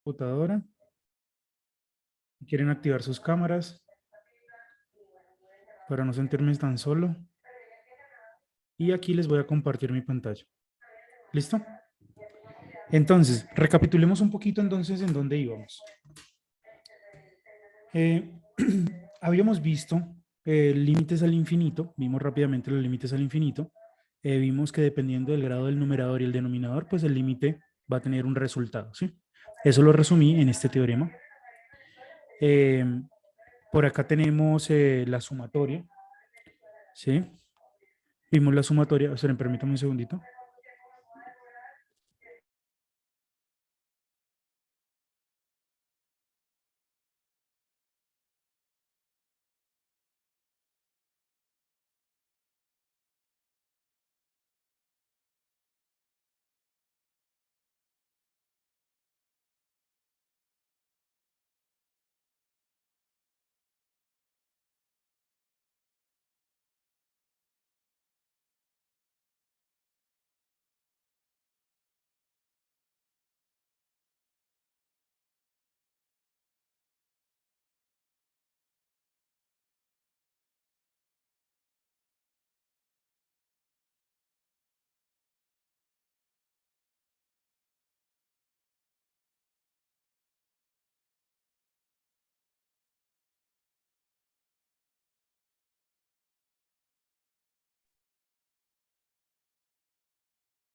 Computadora. Quieren activar sus cámaras para no sentirme tan solo. Y aquí les voy a compartir mi pantalla. ¿Listo? Entonces, recapitulemos un poquito entonces en dónde íbamos. Eh, habíamos visto límites al infinito, vimos rápidamente los límites al infinito, vimos que dependiendo del grado del numerador y el denominador, pues el límite va a tener un resultado, ¿sí? Eso lo resumí en este teorema. Eh, por acá tenemos la sumatoria, ¿sí? Vimos la sumatoria, o sea, permítame un segundito.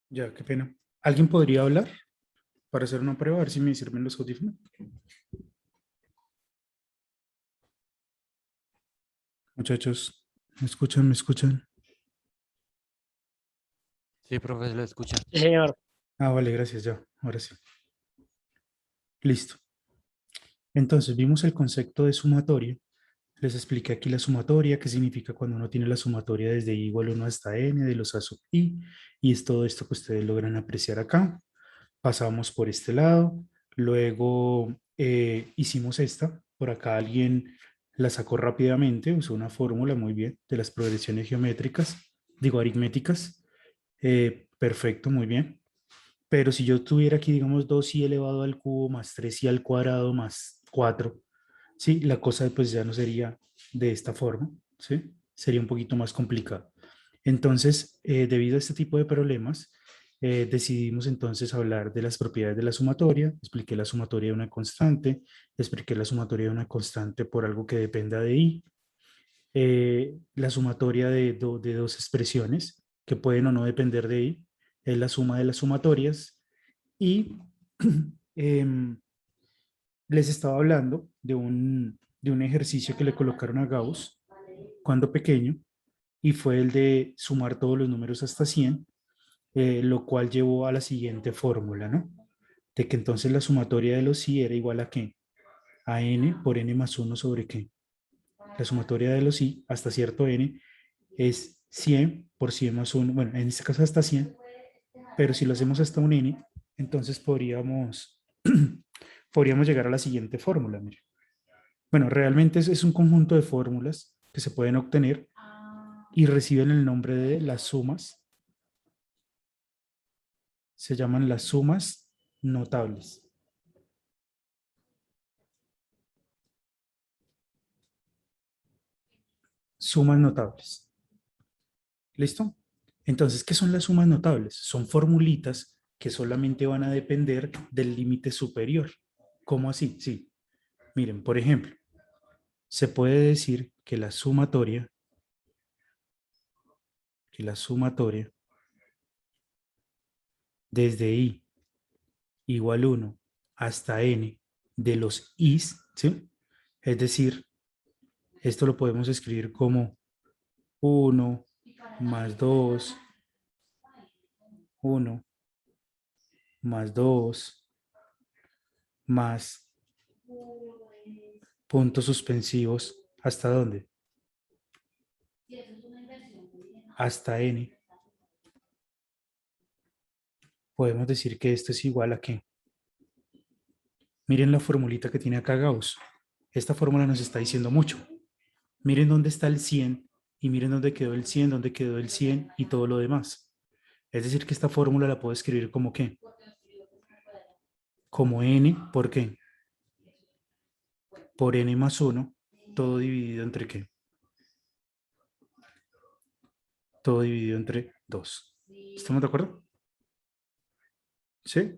Ya, qué pena. ¿Alguien podría hablar para hacer una prueba? A ver si me sirven los audífonos. Muchachos, ¿me escuchan? ¿Me escuchan? Sí, profe, lo escucha. Sí, señor. Ah, vale, gracias, ya. Ahora sí. Listo. Entonces, vimos el concepto de sumatoria. Les expliqué aquí la sumatoria, qué significa cuando uno tiene la sumatoria desde i igual 1 hasta n de los a sub i. Y es todo esto que ustedes logran apreciar acá. Pasamos por este lado. Luego hicimos esta. Por acá alguien la sacó rápidamente. Usó una fórmula muy bien de las progresiones geométricas, digo aritméticas. Perfecto, muy bien. Pero si yo tuviera aquí, digamos, 2i elevado al cubo más 3i al cuadrado más 4, ¿sí? La cosa pues ya no sería de esta forma, ¿sí? Sería un poquito más complicado. Entonces, debido a este tipo de problemas, decidimos entonces hablar de las propiedades de la sumatoria. Expliqué la sumatoria de una constante, expliqué la sumatoria de una constante por algo que dependa de i, la sumatoria de dos expresiones que pueden o no depender de i, es la suma de las sumatorias y em, les estaba hablando de un ejercicio que le colocaron a Gauss cuando pequeño y fue el de sumar todos los números hasta 100, lo cual llevó a la siguiente fórmula, ¿no? De que entonces la sumatoria de los i era igual a ¿qué? A n por n más 1 sobre ¿qué? La sumatoria de los i hasta cierto n es 100 por 100 más 1, bueno, en este caso hasta 100, pero si lo hacemos hasta un n, entonces podríamos llegar a la siguiente fórmula. Mire. Bueno, realmente es un conjunto de fórmulas que se pueden obtener y reciben el nombre de las sumas. Se llaman las sumas notables. Sumas notables. ¿Listo? Entonces, ¿qué son las sumas notables? Son formulitas que solamente van a depender del límite superior. ¿Cómo así? Sí. Miren, por ejemplo, se puede decir que la sumatoria desde i igual 1 hasta n de los i's, ¿sí? Es decir, esto lo podemos escribir como 1 más 2, 1 más 2 más puntos suspensivos. ¿Hasta dónde? Hasta n. Podemos decir que esto es igual a ¿qué? Miren la formulita que tiene acá Gauss. Esta fórmula nos está diciendo mucho. Miren dónde está el 100 y miren dónde quedó el 100, dónde quedó el 100 y todo lo demás. Es decir, que esta fórmula la puedo escribir como ¿qué? como n, ¿por qué? Por n más 1, todo dividido entre ¿qué? Todo dividido entre 2. ¿Estamos de acuerdo? ¿Sí?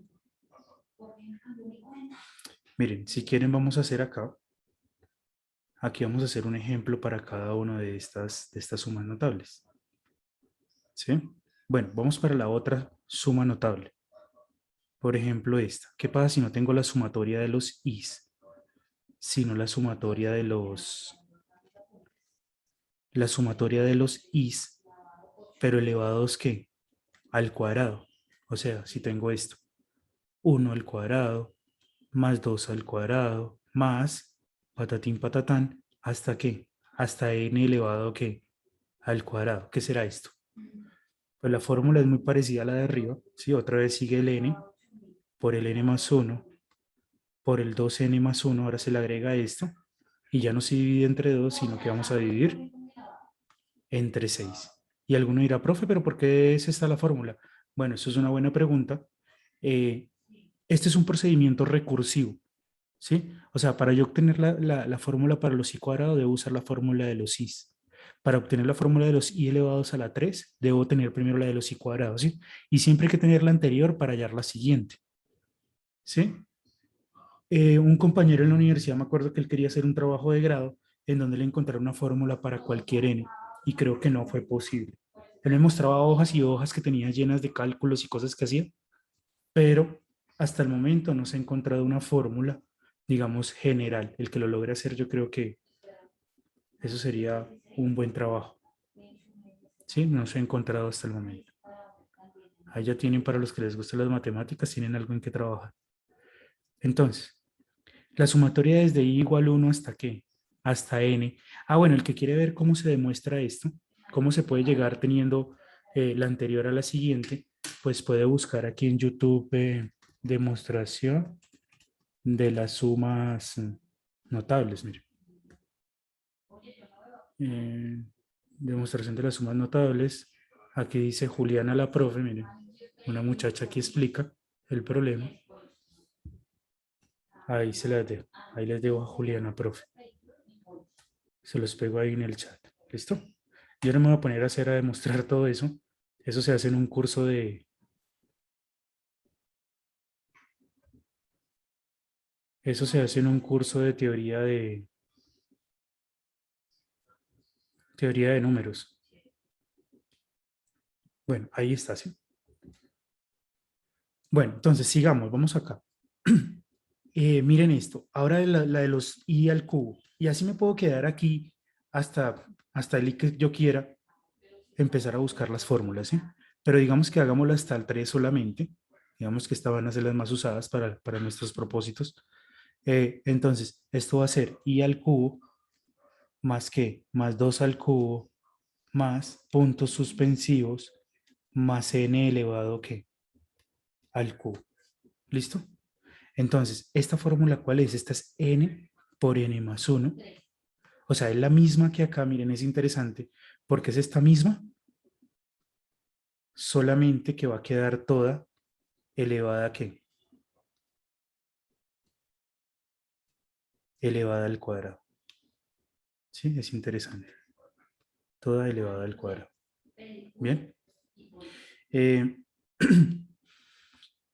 Miren, si quieren vamos a hacer acá. Aquí vamos a hacer un ejemplo para cada una de estas sumas notables. ¿Sí? Bueno, vamos para la otra suma notable. Por ejemplo, esta. ¿Qué pasa si no tengo la sumatoria de los i's, sino la sumatoria de los i's, pero elevados ¿qué? Al cuadrado. O sea, si tengo esto, 1 al cuadrado, más 2 al cuadrado, más patatín patatán, ¿hasta qué? Hasta n elevado ¿qué? Al cuadrado. ¿Qué será esto? Pues la fórmula es muy parecida a la de arriba, ¿sí? Otra vez sigue el n por el n más 1 por el 2n más 1, ahora se le agrega esto, y ya no se divide entre 2, sino que vamos a dividir entre 6. Y alguno dirá, profe, ¿pero por qué es esta la fórmula? Bueno, eso es una buena pregunta. Eh, este es un procedimiento recursivo, ¿sí? O sea, para yo obtener la fórmula para los i cuadrados, debo usar la fórmula de los i. Para obtener la fórmula de los i elevados a la 3, debo tener primero la de los i cuadrados, ¿sí? Y siempre hay que tener la anterior para hallar la siguiente, ¿sí? Un compañero en la universidad, me acuerdo que él quería hacer un trabajo de grado en donde le encontrara una fórmula para cualquier n, y creo que no fue posible. Él me mostraba hojas y hojas que tenía llenas de cálculos y cosas que hacía, pero hasta el momento no se ha encontrado una fórmula, digamos, general. El que lo logre hacer, yo creo que eso sería un buen trabajo. Sí, no se ha encontrado hasta el momento. Ahí ya tienen, para los que les gustan las matemáticas, tienen algo en que trabajar. Entonces, la sumatoria desde i igual 1 hasta qué? Hasta n. Ah, bueno, el que quiere ver cómo se demuestra esto, cómo se puede llegar teniendo la anterior a la siguiente, pues puede buscar aquí en YouTube demostración de las sumas notables. Mire. Eh, demostración de las sumas notables. Aquí dice Juliana la profe, miren, una muchacha aquí explica el problema. Ahí se las dejo. Ahí les dejo a Juliana, profe. Se los pego ahí en el chat. ¿Listo? Yo no me voy a poner a demostrar todo eso. Eso se hace en un curso de... Eso se hace en un curso de teoría de números. Bueno, ahí está, ¿sí? Bueno, entonces sigamos, vamos acá. Miren esto, ahora la de los i al cubo. Y así me puedo quedar aquí hasta el i que yo quiera empezar a buscar las fórmulas, ¿sí? Pero digamos que hagámoslo hasta el 3 solamente. Digamos que estas van a ser las más usadas para nuestros propósitos. Entonces, esto va a ser i al cubo más que más 2 al cubo más puntos suspensivos más n elevado que al cubo. ¿Listo? Entonces, ¿esta fórmula cuál es? Esta es n por n más 1. O sea, es la misma que acá, miren, es interesante, porque es esta misma, solamente que va a quedar toda elevada a ¿qué? Elevada al cuadrado. ¿Sí? Es interesante. Toda elevada al cuadrado. Bien.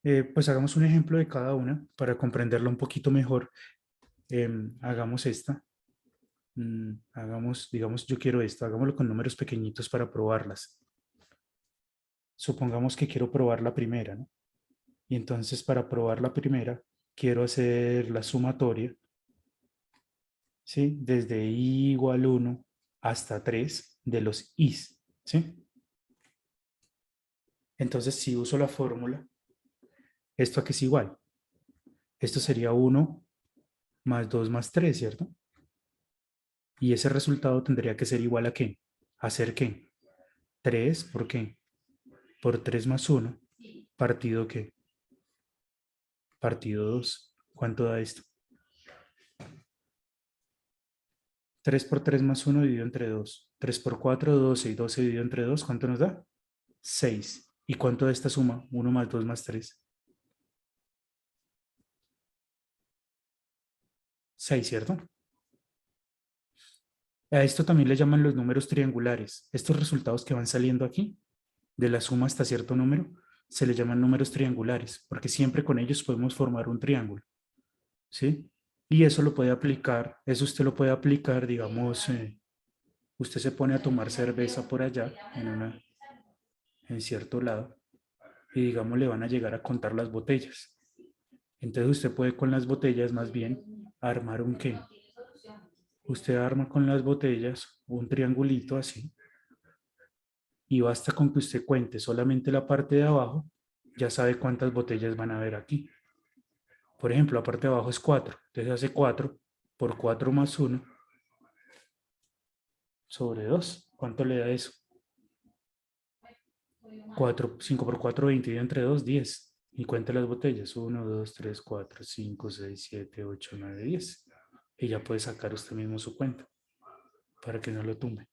Eh, pues hagamos un ejemplo de cada una para comprenderla un poquito mejor. Hagamos esta. Hagamos, digamos, yo quiero esto. Hagámoslo con números pequeñitos para probarlas. Supongamos que quiero probar la primera, ¿no? Y entonces para probar la primera, quiero hacer la sumatoria, ¿sí? Desde i igual 1 hasta 3 de los i's, ¿sí? Entonces si uso la fórmula, esto aquí es igual. Esto sería 1 más 2 más 3, ¿cierto? Y ese resultado tendría que ser igual a ¿qué? ¿A ser qué? 3, ¿por qué? Por 3 más 1, partido ¿qué? Partido 2. ¿Cuánto da esto? 3 por 3 más 1 dividido entre 2. 3 por 4, 12. Y 12 dividido entre 2, ¿cuánto nos da? 6. ¿Y cuánto de esta suma? 1 más 2 más 3. 6, ¿cierto? A esto también le llaman los números triangulares. Estos resultados que van saliendo aquí, de la suma hasta cierto número, se le llaman números triangulares, porque siempre con ellos podemos formar un triángulo, ¿sí? Y eso lo puede aplicar, eso usted lo puede aplicar, digamos, usted se pone a tomar cerveza por allá, en cierto lado, y digamos le van a llegar a contar las botellas. Entonces usted puede con las botellas más bien armar un qué. Usted arma con las botellas un triangulito así y basta con que usted cuente solamente la parte de abajo, ya sabe cuántas botellas van a haber aquí. Por ejemplo, la parte de abajo es 4, entonces hace 4 por 4 más 1 sobre 2. ¿Cuánto le da eso? 4, 5 por 4, 20, y entre 2, 10. Y cuenta las botellas, 1, 2, 3, 4, 5, 6, 7, 8, 9, 10. Y ya puede sacar usted mismo su cuenta para que no lo tumbe.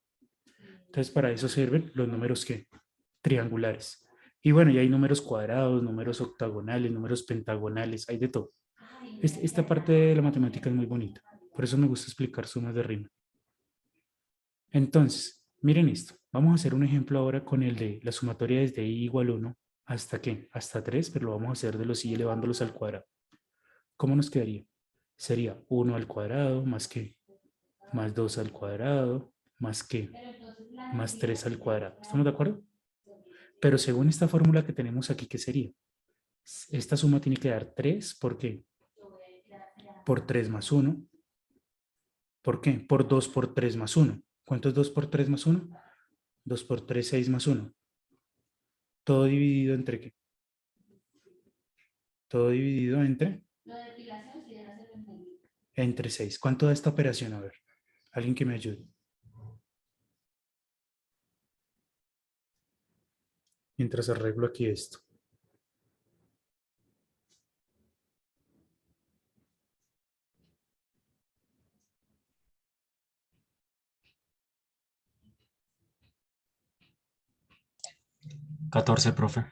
Entonces, para eso sirven los números que triangulares. Y bueno, y hay números cuadrados, números octagonales, números pentagonales, hay de todo. Esta parte de la matemática es muy bonita. Por eso me gusta explicar sumas de rima. Entonces, miren esto. Vamos a hacer un ejemplo ahora con el de la sumatoria desde i igual 1 hasta qué, hasta 3, pero lo vamos a hacer de los i elevándolos al cuadrado. ¿Cómo nos quedaría? Sería 1 al cuadrado más qué, más 2 al cuadrado, más qué, más 3 al cuadrado. ¿Estamos de acuerdo? Pero según esta fórmula que tenemos aquí, ¿qué sería? Esta suma tiene que dar 3, ¿por qué? Por 3 más 1. ¿Por qué? Por 2 por 3 más 1. ¿Cuánto es 2 por 3 más 1? 2 por 3, 6 más 1. Todo dividido entre qué? Todo dividido entre 6. ¿Cuánto da esta operación? A ver, alguien que me ayude. Mientras arreglo aquí esto. Catorce, profe.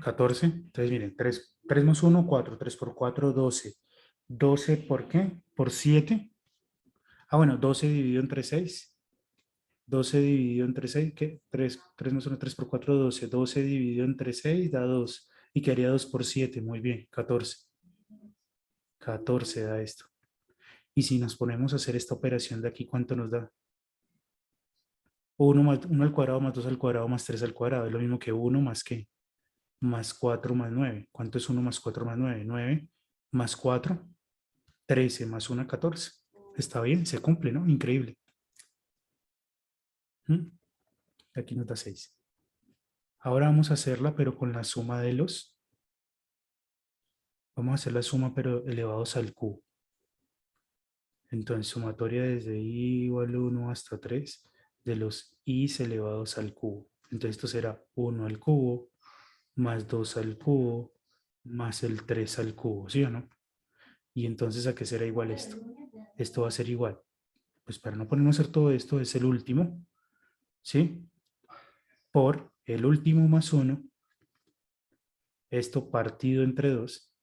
14. Entonces, miren, 3 más 1, 4. 3 por 4, 12. 12 ¿por qué? Por 7. Ah, bueno, 12 dividido entre 6. 12 dividido entre 6, ¿qué? 3 más 1, 3 por 4, 12. 12 dividido entre 6 da 2. Y quedaría 2 por 7. Muy bien, 14. 14 da esto. Y si nos ponemos a hacer esta operación de aquí, ¿cuánto nos da? 1 más 1 al cuadrado más 2 al cuadrado más 3 al cuadrado. Es lo mismo que 1 más qué? Más 4 más 9. ¿Cuánto es 1 más 4 más 9? 9 más 4, 13 más 1, 14. Está bien, se cumple, ¿no? Increíble. ¿Mm? Aquí nos da 6. Ahora vamos a hacerla, pero con la suma de los. Vamos a hacer la suma, pero elevados al cubo. Entonces, sumatoria desde i igual 1 hasta 3 de los i elevados al cubo. Entonces, esto será 1 al cubo más 2 al cubo más el 3 al cubo, ¿sí o no? Y entonces, ¿a qué será igual esto? Esto va a ser igual. Pues para no ponernos a hacer todo esto, es el último, ¿sí? Por el último más 1, esto partido entre 2,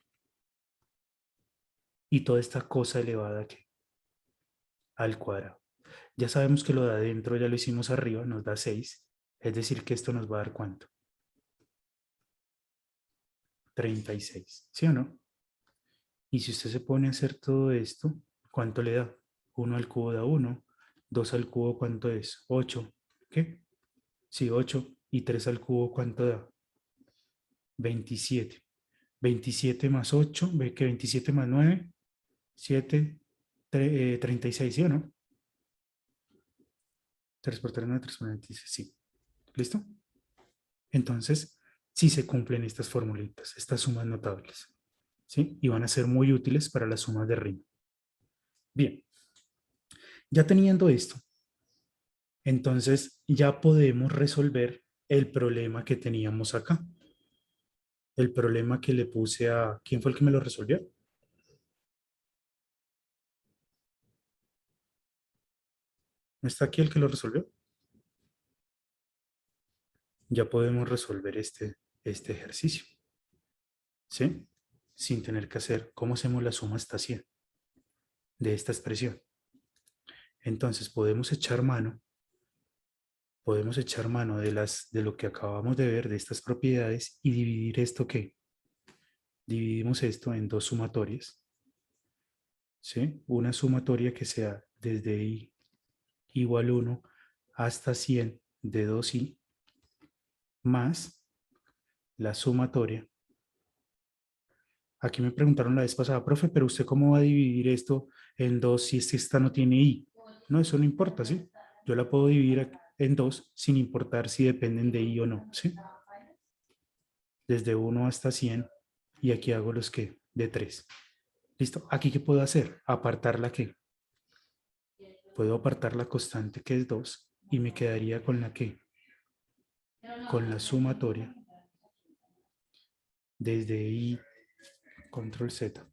y toda esta cosa elevada aquí al cuadrado. Ya sabemos que lo de adentro ya lo hicimos arriba, nos da 6, es decir, que esto nos va a dar ¿cuánto? 36, ¿sí o no? Y si usted se pone a hacer todo esto, ¿cuánto le da? 1 al cubo da 1, 2 al cubo ¿cuánto es? 8, ¿qué? Sí, 8, y 3 al cubo ¿cuánto da? 27. 27 más 8, ve que 27 más 9, 7, 36, ¿sí o no? 3 por 3, 9, 3 por 26, sí. ¿Listo? Entonces, sí se cumplen estas formulitas, estas sumas notables, ¿sí? Y van a ser muy útiles para las sumas de rima. Bien, ya teniendo esto, entonces ya podemos resolver el problema que teníamos acá. El problema que le puse a... ¿Quién fue el que me lo resolvió? ¿No está aquí el que lo resolvió? Ya podemos resolver este ejercicio, ¿sí? Sin tener que hacer, ¿cómo hacemos la suma hasta 100? de esta expresión. Entonces podemos echar mano de lo que acabamos de ver, de estas propiedades, y dividir esto ¿qué? Dividimos esto en dos sumatorias, ¿sí? Una sumatoria que sea desde i igual 1 hasta 100 de 2i, más la sumatoria. Aquí me preguntaron la vez pasada, profe, pero ¿usted cómo va a dividir esto en dos si esta no tiene i? No, eso no importa, ¿sí? Yo la puedo dividir en dos sin importar si dependen de i o no, ¿sí? Desde 1 hasta 100 y aquí hago los que de 3. ¿Listo? ¿Aquí qué puedo hacer? Apartar la que. Puedo apartar la constante que es 2 y me quedaría con la que. Con la sumatoria desde i, control z.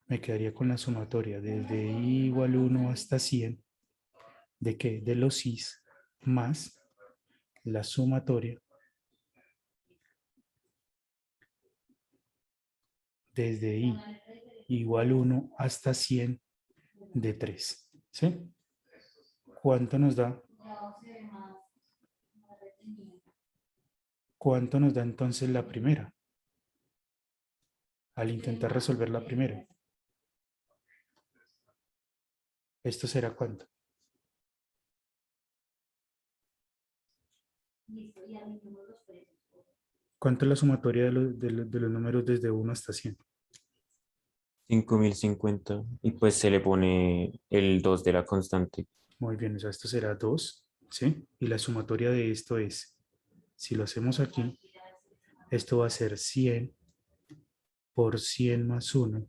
Me quedaría con la sumatoria desde i igual 1 hasta 100. ¿De qué? De los i's más la sumatoria desde i igual 1 hasta 100 de 3. ¿Sí? ¿Cuánto nos da? ¿Cuánto nos da entonces la primera? Al intentar resolver la primera. ¿Esto será cuánto? ¿Cuánto es la sumatoria de los números desde 1 hasta 100? 5050. Y pues se le pone el 2 de la constante. Muy bien, o sea, esto será 2, ¿sí? Y la sumatoria de esto es, si lo hacemos aquí, esto va a ser 100 por 100 más 1.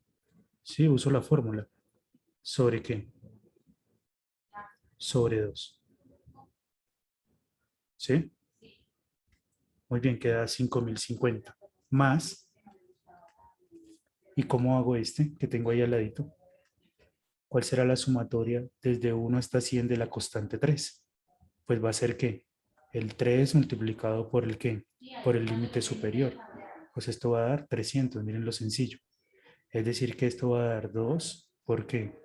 Sí, uso la fórmula. ¿Sobre qué? Sobre 2. ¿Sí? Muy bien, queda 5050. Más, ¿y cómo hago este que tengo ahí al ladito? ¿Cuál será la sumatoria desde 1 hasta 100 de la constante 3? Pues va a ser que el 3 multiplicado por el qué, por el límite superior. Pues esto va a dar 300, miren lo sencillo. Es decir, que esto va a dar 2, ¿por qué?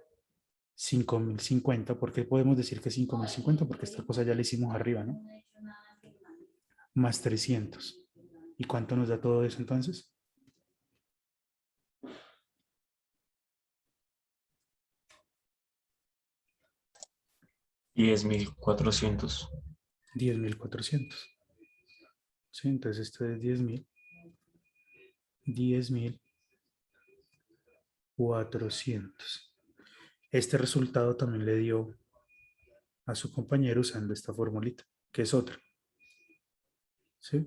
5050, ¿por qué podemos decir que 5050? Porque esta cosa ya la hicimos arriba, ¿no? Más 300. ¿Y cuánto nos da todo eso entonces? 10.400. 10.400. ¿Sí? Entonces esto es 10.000. 10.400. Este resultado también le dio a su compañero usando esta formulita, que es otra. ¿Sí?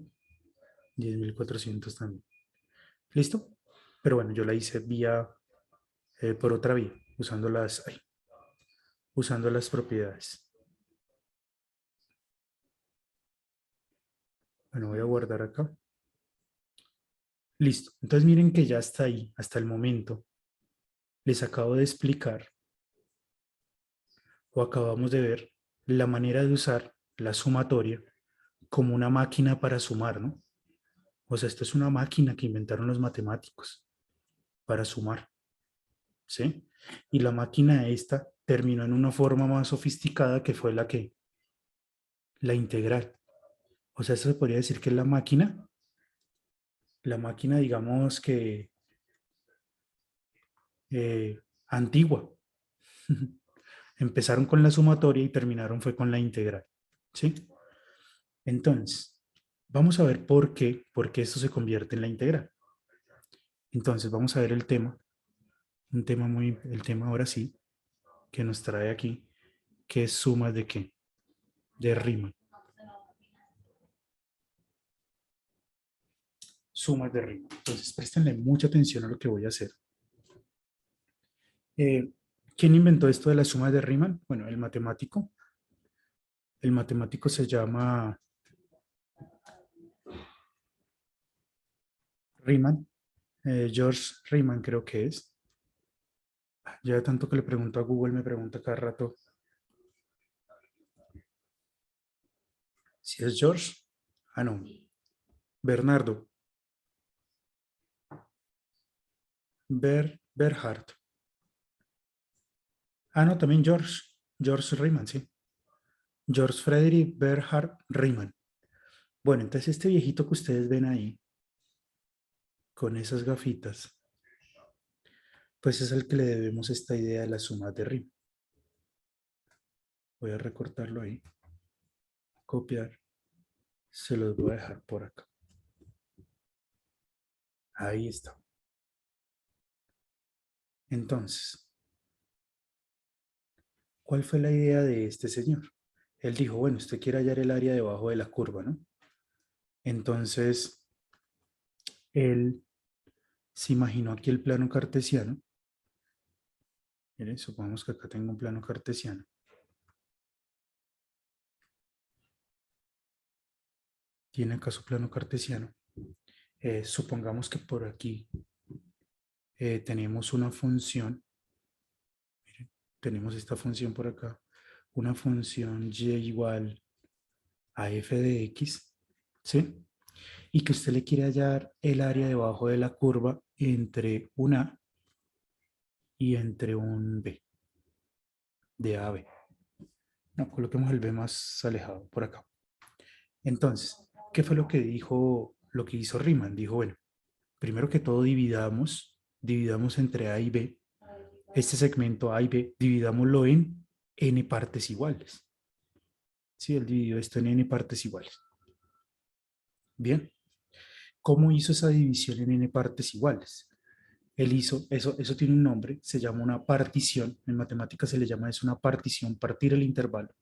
10.400 también. ¿Listo? Pero bueno, yo la hice por otra vía, usando las propiedades. Bueno, voy a guardar acá. Listo. Entonces miren que ya está ahí, hasta el momento. Les acabo de explicar o acabamos de ver la manera de usar la sumatoria como una máquina para sumar, ¿no? O sea, esto es una máquina que inventaron los matemáticos para sumar, ¿sí? Y la máquina esta terminó en una forma más sofisticada que fue la integral. O sea, esto se podría decir que es la máquina digamos que antigua. Empezaron con la sumatoria y terminaron fue con la integral, ¿sí? Entonces, vamos a ver por qué esto se convierte en la integral. Entonces, vamos a ver el tema ahora sí, que nos trae aquí, que es sumas de qué? De Riemann. Sumas de Riemann. Entonces, préstenle mucha atención a lo que voy a hacer. ¿Quién inventó esto de las sumas de Riemann? Bueno, el matemático. El matemático se llama Riemann, George Riemann creo que es. Ya tanto que le pregunto a Google, me pregunta cada rato si es George. Ah, no. Bernardo. Berhard. Ah, no, también George Riemann, sí. George Frederick Bernhard Riemann. Bueno, entonces este viejito que ustedes ven ahí, con esas gafitas, pues es al que le debemos esta idea de la suma de Riemann. Voy a recortarlo ahí, copiar, se los voy a dejar por acá. Ahí está. Entonces, ¿cuál fue la idea de este señor? Él dijo, bueno, usted quiere hallar el área debajo de la curva, ¿no? Entonces, él se imaginó aquí el plano cartesiano. Miren, supongamos que acá tengo un plano cartesiano. Tiene acá su plano cartesiano. Supongamos que por aquí tenemos una función. Miren, tenemos esta función por acá. Una función y igual a f de x, ¿sí? Y que usted le quiere hallar el área debajo de la curva entre un a y entre un b, de a a b. No, coloquemos el b más alejado por acá. Entonces, ¿qué fue lo que dijo, lo que hizo Riemann? Dijo, bueno, primero que todo dividamos entre a y b. Este segmento a y b, dividámoslo en n partes iguales. Sí, él dividió esto en n partes iguales. Bien, ¿cómo hizo esa división en n partes iguales? Él hizo, eso tiene un nombre, se llama una partición. En matemáticas se le llama eso una partición, partir el intervalo.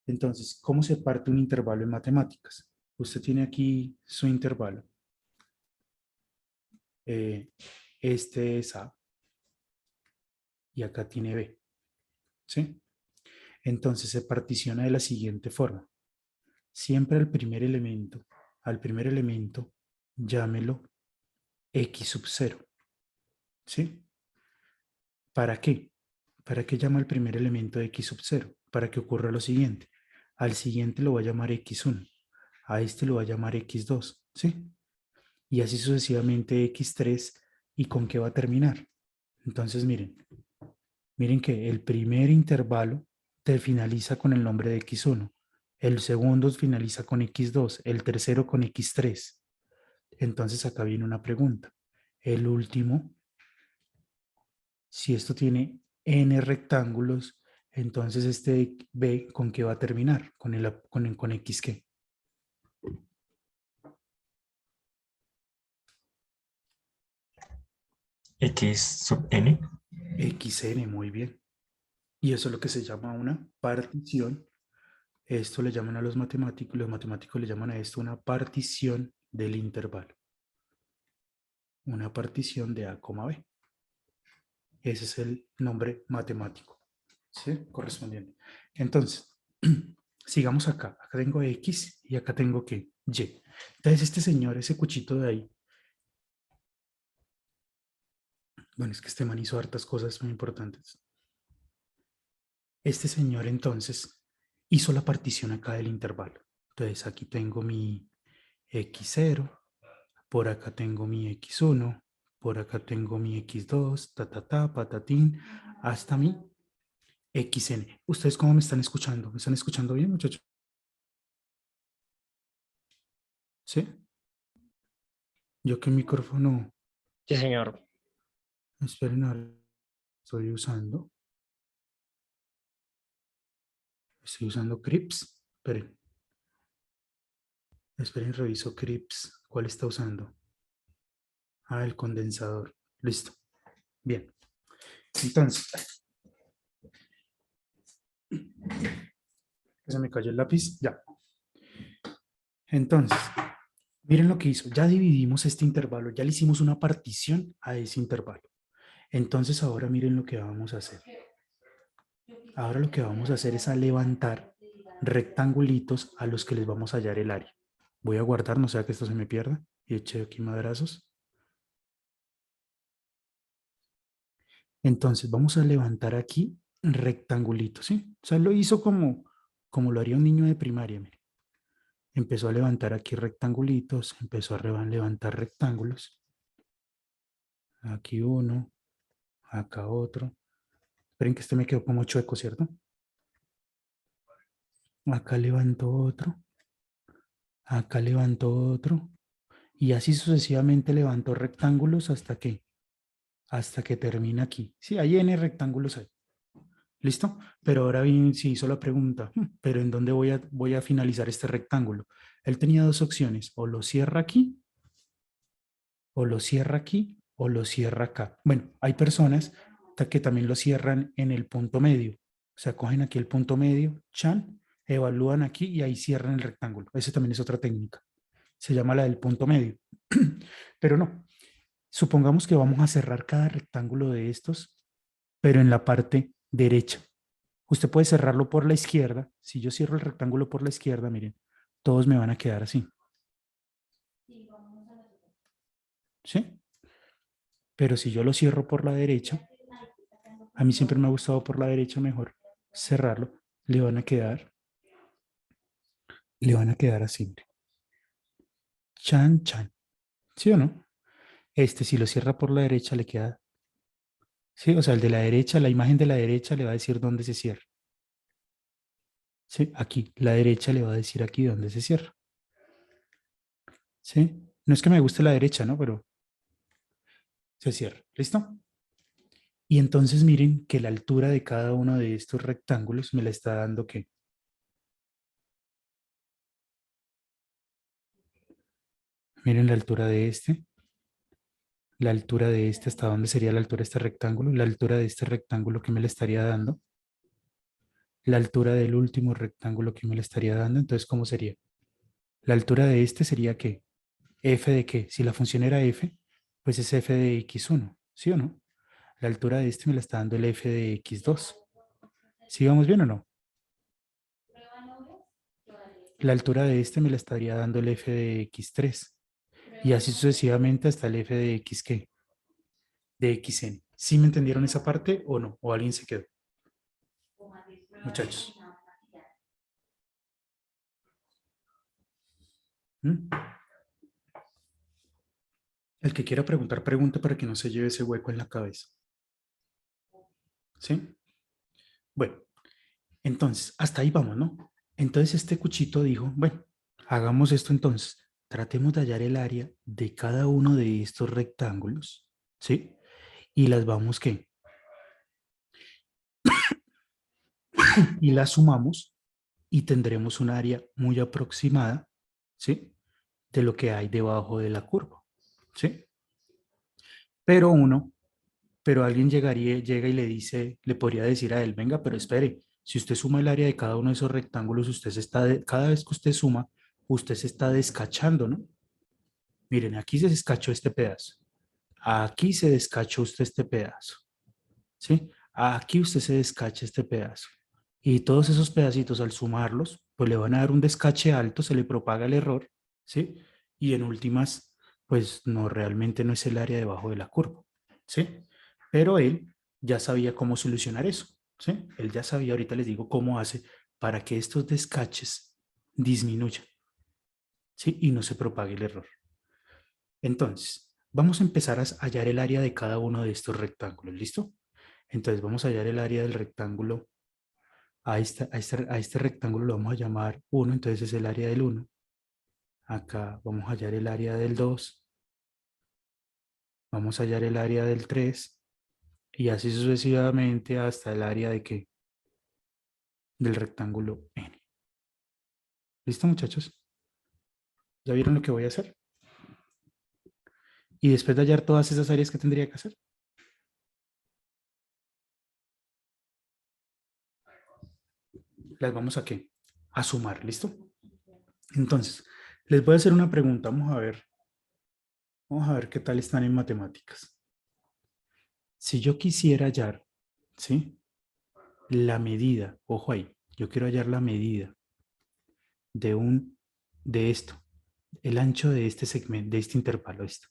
Entonces, ¿cómo se parte un intervalo en matemáticas? Usted tiene aquí su intervalo. Este es A y acá tiene B. ¿Sí? Entonces se particiona de la siguiente forma. Siempre al primer elemento, llámelo X sub 0. ¿Sí? ¿Para qué? ¿Para qué llama al primer elemento de X sub 0? Para que ocurra lo siguiente. Al siguiente lo va a llamar X1. A este lo va a llamar X2. ¿Sí? Y así sucesivamente X3. ¿Y con qué va a terminar? Entonces miren que el primer intervalo te finaliza con el nombre de X1. El segundo finaliza con X2. El tercero con X3. Entonces acá viene una pregunta. El último, si esto tiene n rectángulos, entonces este B, ¿con qué va a terminar? Con X qué. X sub n. XN, muy bien. Y eso es lo que se llama una partición. Esto le llaman a los matemáticos le llaman a esto una partición del intervalo. Una partición de A, B. Ese es el nombre matemático, ¿sí? Correspondiente. Entonces, sigamos acá. Acá tengo X y acá tengo ¿qué? Y. Entonces, este señor, ese cuchito de ahí, bueno, es que este man hizo hartas cosas muy importantes. Este señor, entonces, hizo la partición acá del intervalo. Entonces, aquí tengo mi X0, por acá tengo mi X1, por acá tengo mi X2, patatín, hasta mi XN. ¿Ustedes cómo me están escuchando? ¿Me están escuchando bien, muchachos? ¿Sí? Yo que micrófono, Sí, señor. esperen, ahora estoy usando Crips. Esperen, reviso Crips. ¿Cuál está usando? Ah, el condensador. Listo. Bien. Entonces, se me cayó el lápiz. Ya. Entonces, miren lo que hizo. Ya dividimos este intervalo. Ya le hicimos una partición a ese intervalo. Entonces, ahora miren lo que vamos a hacer. Ahora lo que vamos a hacer es a levantar rectangulitos a los que les vamos a hallar el área. Voy a guardar, no sea que esto se me pierda. Y eché aquí madrazos. Entonces vamos a levantar aquí rectangulitos, ¿sí? O sea, lo hizo como lo haría un niño de primaria, mire. Empezó a levantar aquí rectangulitos, empezó a levantar rectángulos. Aquí uno, acá otro, Esperen que este me quedó como chueco, ¿cierto? Acá levanto otro. Acá levanto otro. Y así sucesivamente levanto rectángulos hasta que termina aquí. Sí, hay n rectángulos ahí. ¿Listo? Pero ahora bien, si hizo la pregunta, ¿pero en dónde voy a finalizar este rectángulo? Él tenía dos opciones, o lo cierra aquí, o lo cierra aquí, o lo cierra acá. Bueno, hay personas que también lo cierran en el punto medio. O sea, cogen aquí el punto medio, chan, evalúan aquí y ahí cierran el rectángulo. Esa también es otra técnica. Se llama la del punto medio. Pero no, supongamos que vamos a cerrar cada rectángulo de estos, pero en la parte derecha. Usted puede cerrarlo por la izquierda. Si yo cierro el rectángulo por la izquierda, miren, todos me van a quedar así. ¿Sí? Pero si yo lo cierro por la derecha, a mí siempre me ha gustado por la derecha mejor cerrarlo. Le van a quedar, le van a quedar así. Miren. Chan, chan. ¿Sí o no? Este, si lo cierra por la derecha, le queda. Sí, o sea, el de la derecha, la imagen de la derecha le va a decir dónde se cierra. Sí, aquí. La derecha le va a decir aquí dónde se cierra. Sí. No es que me guste la derecha, ¿no? Pero se cierra. ¿Listo? Y entonces miren que la altura de cada uno de estos rectángulos me la está dando ¿qué? Miren la altura de este. La altura de este, ¿hasta dónde sería la altura de este rectángulo? La altura de este rectángulo que me le estaría dando. La altura del último rectángulo que me le estaría dando. Entonces, ¿cómo sería? La altura de este sería ¿qué? ¿F de qué? Si la función era f, pues es f de x1, ¿sí o no? La altura de este me la está dando el f de x2. ¿Sí vamos bien o no? La altura de este me la estaría dando el f de x3. Y así sucesivamente hasta el f de x, ¿qué? De xn. ¿Sí me entendieron esa parte o no? ¿O alguien se quedó? Muchachos. ¿Mm? El que quiera preguntar, pregunte para que no se lleve ese hueco en la cabeza. ¿Sí? Bueno, entonces, hasta ahí vamos, ¿no? Entonces este cuchito dijo, bueno, hagamos esto entonces. Tratemos de hallar el área de cada uno de estos rectángulos, ¿sí? Y las vamos, ¿qué? Y las sumamos y tendremos un área muy aproximada, ¿sí? De lo que hay debajo de la curva, ¿sí? Pero pero alguien llega y le dice, le podría decir a él, venga, pero espere, si usted suma el área de cada uno de esos rectángulos, cada vez que usted suma, usted se está descachando, ¿no? Miren, aquí se descachó este pedazo, aquí se descachó usted este pedazo, ¿sí? Aquí usted se descacha este pedazo. Y todos esos pedacitos al sumarlos, pues le van a dar un descache alto, se le propaga el error, ¿sí? Y en últimas, pues no, realmente no es el área debajo de la curva, ¿sí? Pero él ya sabía cómo solucionar eso, ¿sí? Él ya sabía, ahorita les digo cómo hace para que estos descaches disminuyan, ¿sí? Y no se propague el error. Entonces, vamos a empezar a hallar el área de cada uno de estos rectángulos, ¿listo? Entonces vamos a hallar el área del rectángulo. A este rectángulo lo vamos a llamar 1, entonces es el área del 1. Acá vamos a hallar el área del 2. Vamos a hallar el área del 3. Y así sucesivamente hasta el área de ¿qué? Del rectángulo n. ¿Listo, muchachos? ¿Ya vieron lo que voy a hacer? Y después de hallar todas esas áreas que tendría que hacer, las vamos a ¿qué? A sumar, ¿listo? Entonces, les voy a hacer una pregunta. Vamos a ver qué tal están en matemáticas. Si yo quisiera hallar, ¿sí? La medida, ojo ahí, yo quiero hallar la medida de esto, el ancho de este segmento, de este intervalo, esto,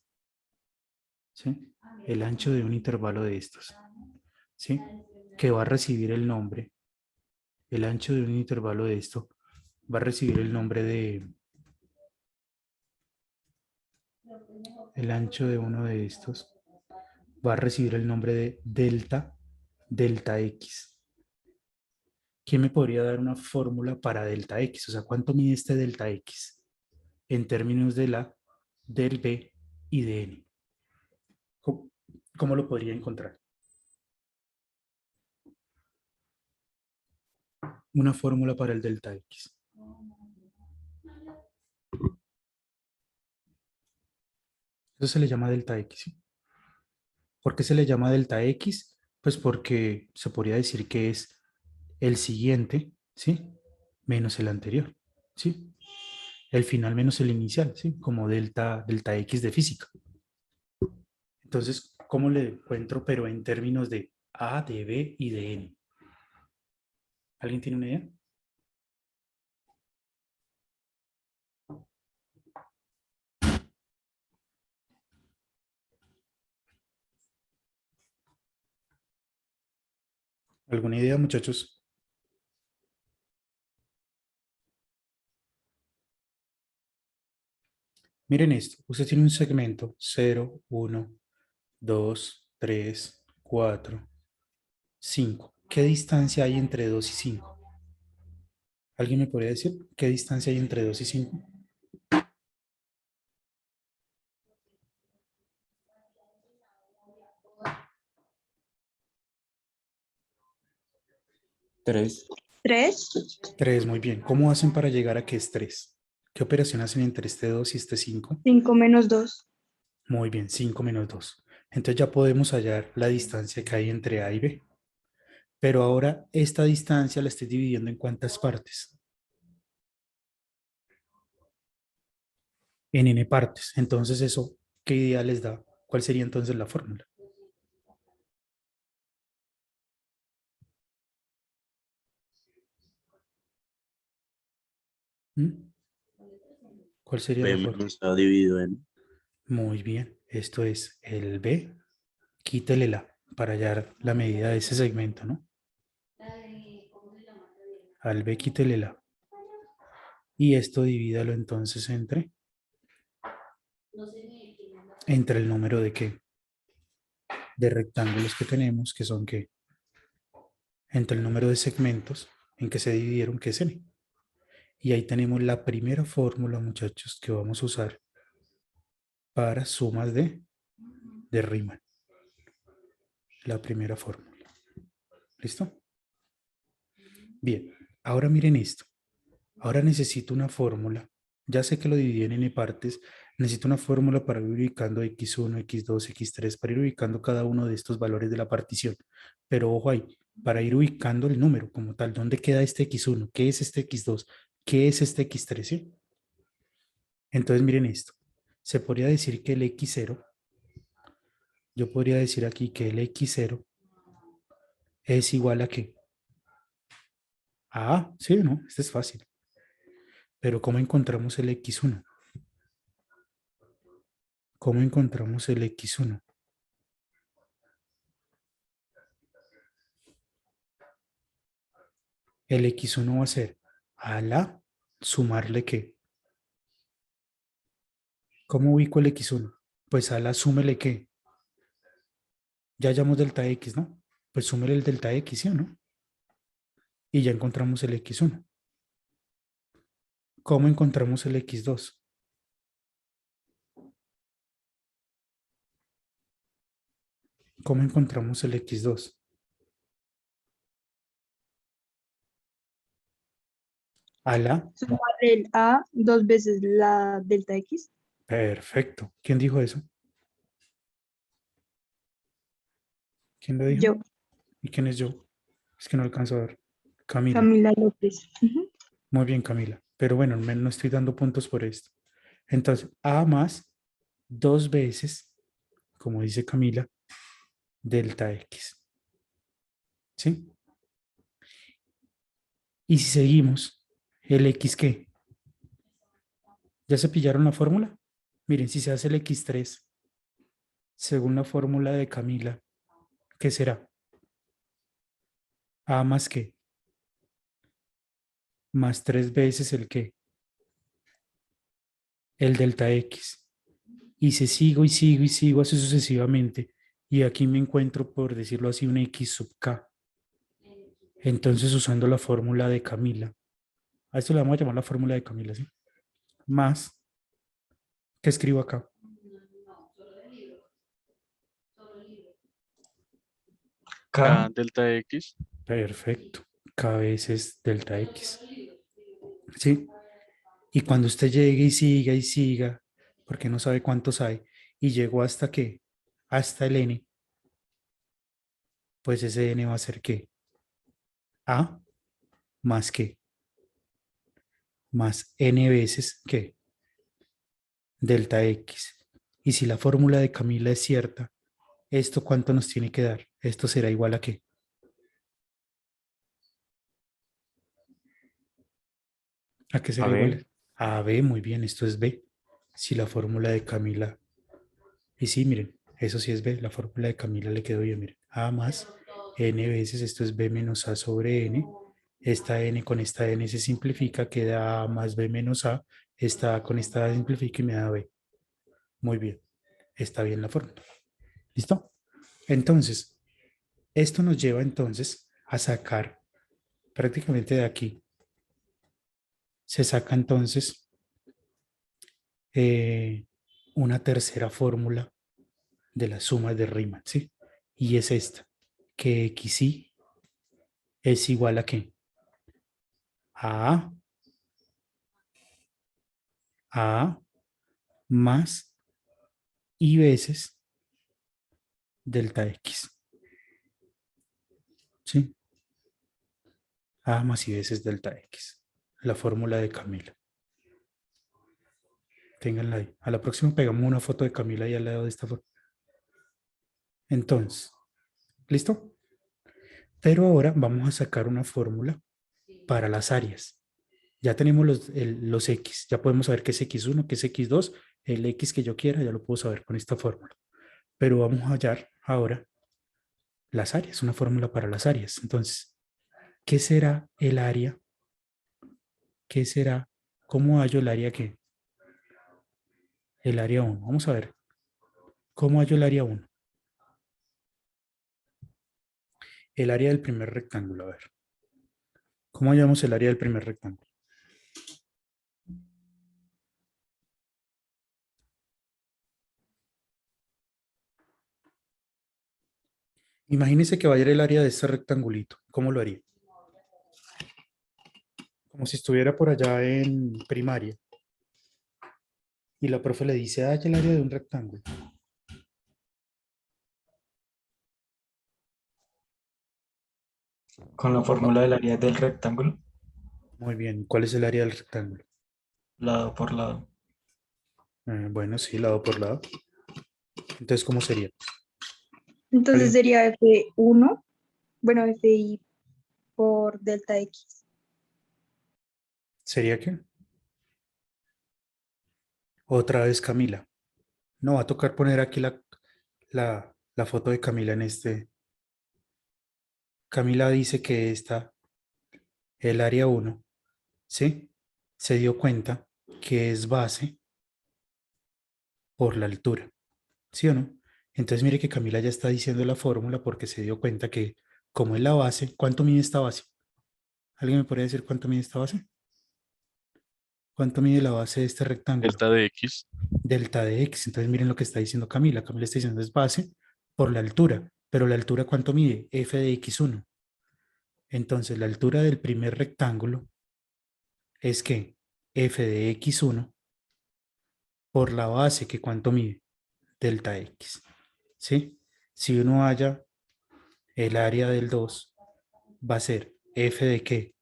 ¿sí? El ancho de un intervalo de estos, ¿sí? Que va a recibir el nombre, el ancho de un intervalo de esto, va a recibir el nombre el ancho de uno de estos, va a recibir el nombre de delta delta X. ¿Quién me podría dar una fórmula para delta X? O sea, ¿cuánto mide este delta X en términos de del B y de N? ¿Cómo, cómo lo podría encontrar? Una fórmula para el delta X. Eso se le llama delta X, ¿sí? ¿Por qué se le llama delta X? Pues porque se podría decir que es el siguiente, ¿sí? Menos el anterior, ¿sí? El final menos el inicial, ¿sí? Como delta X de física. Entonces, ¿cómo le encuentro, pero en términos de A, de B y de N? ¿Alguien tiene una idea? ¿Alguna idea, muchachos? Miren esto. Usted tiene un segmento 0, 1, 2, 3, 4, 5. ¿Qué distancia hay entre 2 y 5? ¿Alguien me podría decir qué distancia hay entre 2 y 5? Tres. 3, 3, muy bien. ¿Cómo hacen para llegar a que es 3? ¿Qué operación hacen entre este 2 y este 5? 5 menos 2, Muy bien, 5 menos 2. Entonces ya podemos hallar la distancia que hay entre A y B. Pero ahora esta distancia la estoy dividiendo en cuántas partes. En n partes. Entonces eso, ¿qué idea les da? ¿Cuál sería entonces la fórmula? ¿Mm? ¿Cuál sería B la fórmula? menos A dividido en. Muy bien, esto es el B, quítele la para hallar la medida de ese segmento, ¿no? Al B quítele la. Y esto divídalo entonces entre el número de qué? De rectángulos que tenemos, que son qué? Entre el número de segmentos en que se dividieron, que es n. Y ahí tenemos la primera fórmula, muchachos, que vamos a usar para sumas de Riemann. La primera fórmula. ¿Listo? Bien, ahora miren esto. Ahora necesito una fórmula. Ya sé que lo dividí en n partes. Necesito una fórmula para ir ubicando x1, x2, x3, para ir ubicando cada uno de estos valores de la partición. Pero ojo ahí, para ir ubicando el número como tal. ¿Dónde queda este x1? ¿Qué es este x2? ¿Qué es este x3? ¿Sí? Entonces miren esto. Se podría decir que el x0, yo podría decir aquí que el x0 es igual a qué? A A, ¿sí o no? Este es fácil. Pero ¿cómo encontramos el x1? ¿Cómo encontramos el x1? El x1 va a ser a la sumarle qué. ¿Cómo ubico el x1? Pues a la súmele qué. Ya hallamos delta x, ¿no? Pues súmele el delta x, ¿sí o no? Y ya encontramos el x1. ¿Cómo encontramos el x2? ¿Cómo encontramos el x2? A la. sumar el A 2 veces la delta X. Perfecto. ¿Quién dijo eso? ¿Quién lo dijo? Yo, ¿Y quién es yo? Es que no alcanzo a ver. Camila. Camila López. Ujú. Muy bien, Camila. Pero bueno, no estoy dando puntos por esto. Entonces, A más 2 veces, como dice Camila, delta X. ¿Sí? Y si seguimos, ¿el X qué? ¿Ya se pillaron la fórmula? Miren, si se hace el X3, según la fórmula de Camila, ¿qué será? A más qué? Más 3 veces el qué? El delta X. Y se sigo y sigo y sigo así sucesivamente. y aquí me encuentro, por decirlo así, un X sub K. Entonces, usando la fórmula de Camila, a esto le vamos a llamar la fórmula de Camila, ¿sí? Más, ¿qué escribo acá? K, delta X. Perfecto. K veces delta X. ¿Sí? Y cuando usted llegue y siga, porque no sabe cuántos hay, y llegó hasta qué, hasta el n, pues ese n va a ser qué, a más qué, más n veces qué, delta x. Y si la fórmula de Camila es cierta, ¿esto cuánto nos tiene que dar? Esto será igual a qué. ¿A qué A será ver, igual? A b, muy bien, esto es b. Si la fórmula de Camila, y sí, miren, eso sí es b, la fórmula de Camila le quedó bien, miren, a más n veces, esto es b menos a sobre n, esta n con esta n se simplifica, queda a más b menos a, esta a con esta a simplifica y me da b. Muy bien, está bien la fórmula. ¿Listo? Entonces, esto nos lleva entonces a sacar prácticamente de aquí. Se saca entonces eh, una tercera fórmula de las sumas de Riemann, ¿sí? Y es esta, que xy es igual a ¿qué? A más y veces delta x, ¿sí? A más y veces delta x, la fórmula de Camila. Ténganla ahí. A la próxima pegamos una foto de Camila ahí al lado de esta foto. Entonces, ¿listo? Pero ahora vamos a sacar una fórmula para las áreas. Ya tenemos los x, ya podemos saber qué es x1, qué es x2, el x que yo quiera, ya lo puedo saber con esta fórmula. Pero vamos a hallar ahora las áreas, una fórmula para las áreas. Entonces, ¿qué será el área? ¿Qué será? ¿Cómo hallo el área qué? El área 1. Vamos a ver. ¿Cómo hallo el área 1? El área del primer rectángulo. A ver. ¿Cómo hallamos el área del primer rectángulo? Imagínese que va a ir el área de este rectangulito. ¿Cómo lo haría? Como si estuviera por allá en primaria. Y la profe le dice, halla el área de un rectángulo. con la fórmula del área del rectángulo, Muy bien. ¿Cuál es el área del rectángulo? lado por lado. Bueno, sí, lado por lado. Entonces, ¿cómo sería? Entonces ¿Alguien? sería F1, bueno, FI por delta X. ¿Sería qué? Otra vez Camila. No, va a tocar poner aquí la foto de Camila en este. Camila dice que está el área 1, ¿sí? Se dio cuenta que es base por la altura, ¿sí o no? Entonces mire que Camila ya está diciendo la fórmula porque se dio cuenta que como es la base, ¿cuánto mide esta base? ¿Alguien me podría decir cuánto mide esta base? ¿Cuánto mide la base de este rectángulo? Delta de X. Delta de x. Entonces miren lo que está diciendo Camila. Camila está diciendo es base por la altura. Pero la altura ¿cuánto mide? F de x1. Entonces la altura del primer rectángulo es que f de x1 por la base que ¿cuánto mide? Delta x. ¿Sí? Si uno halla el área del 2, va a ser f de qué?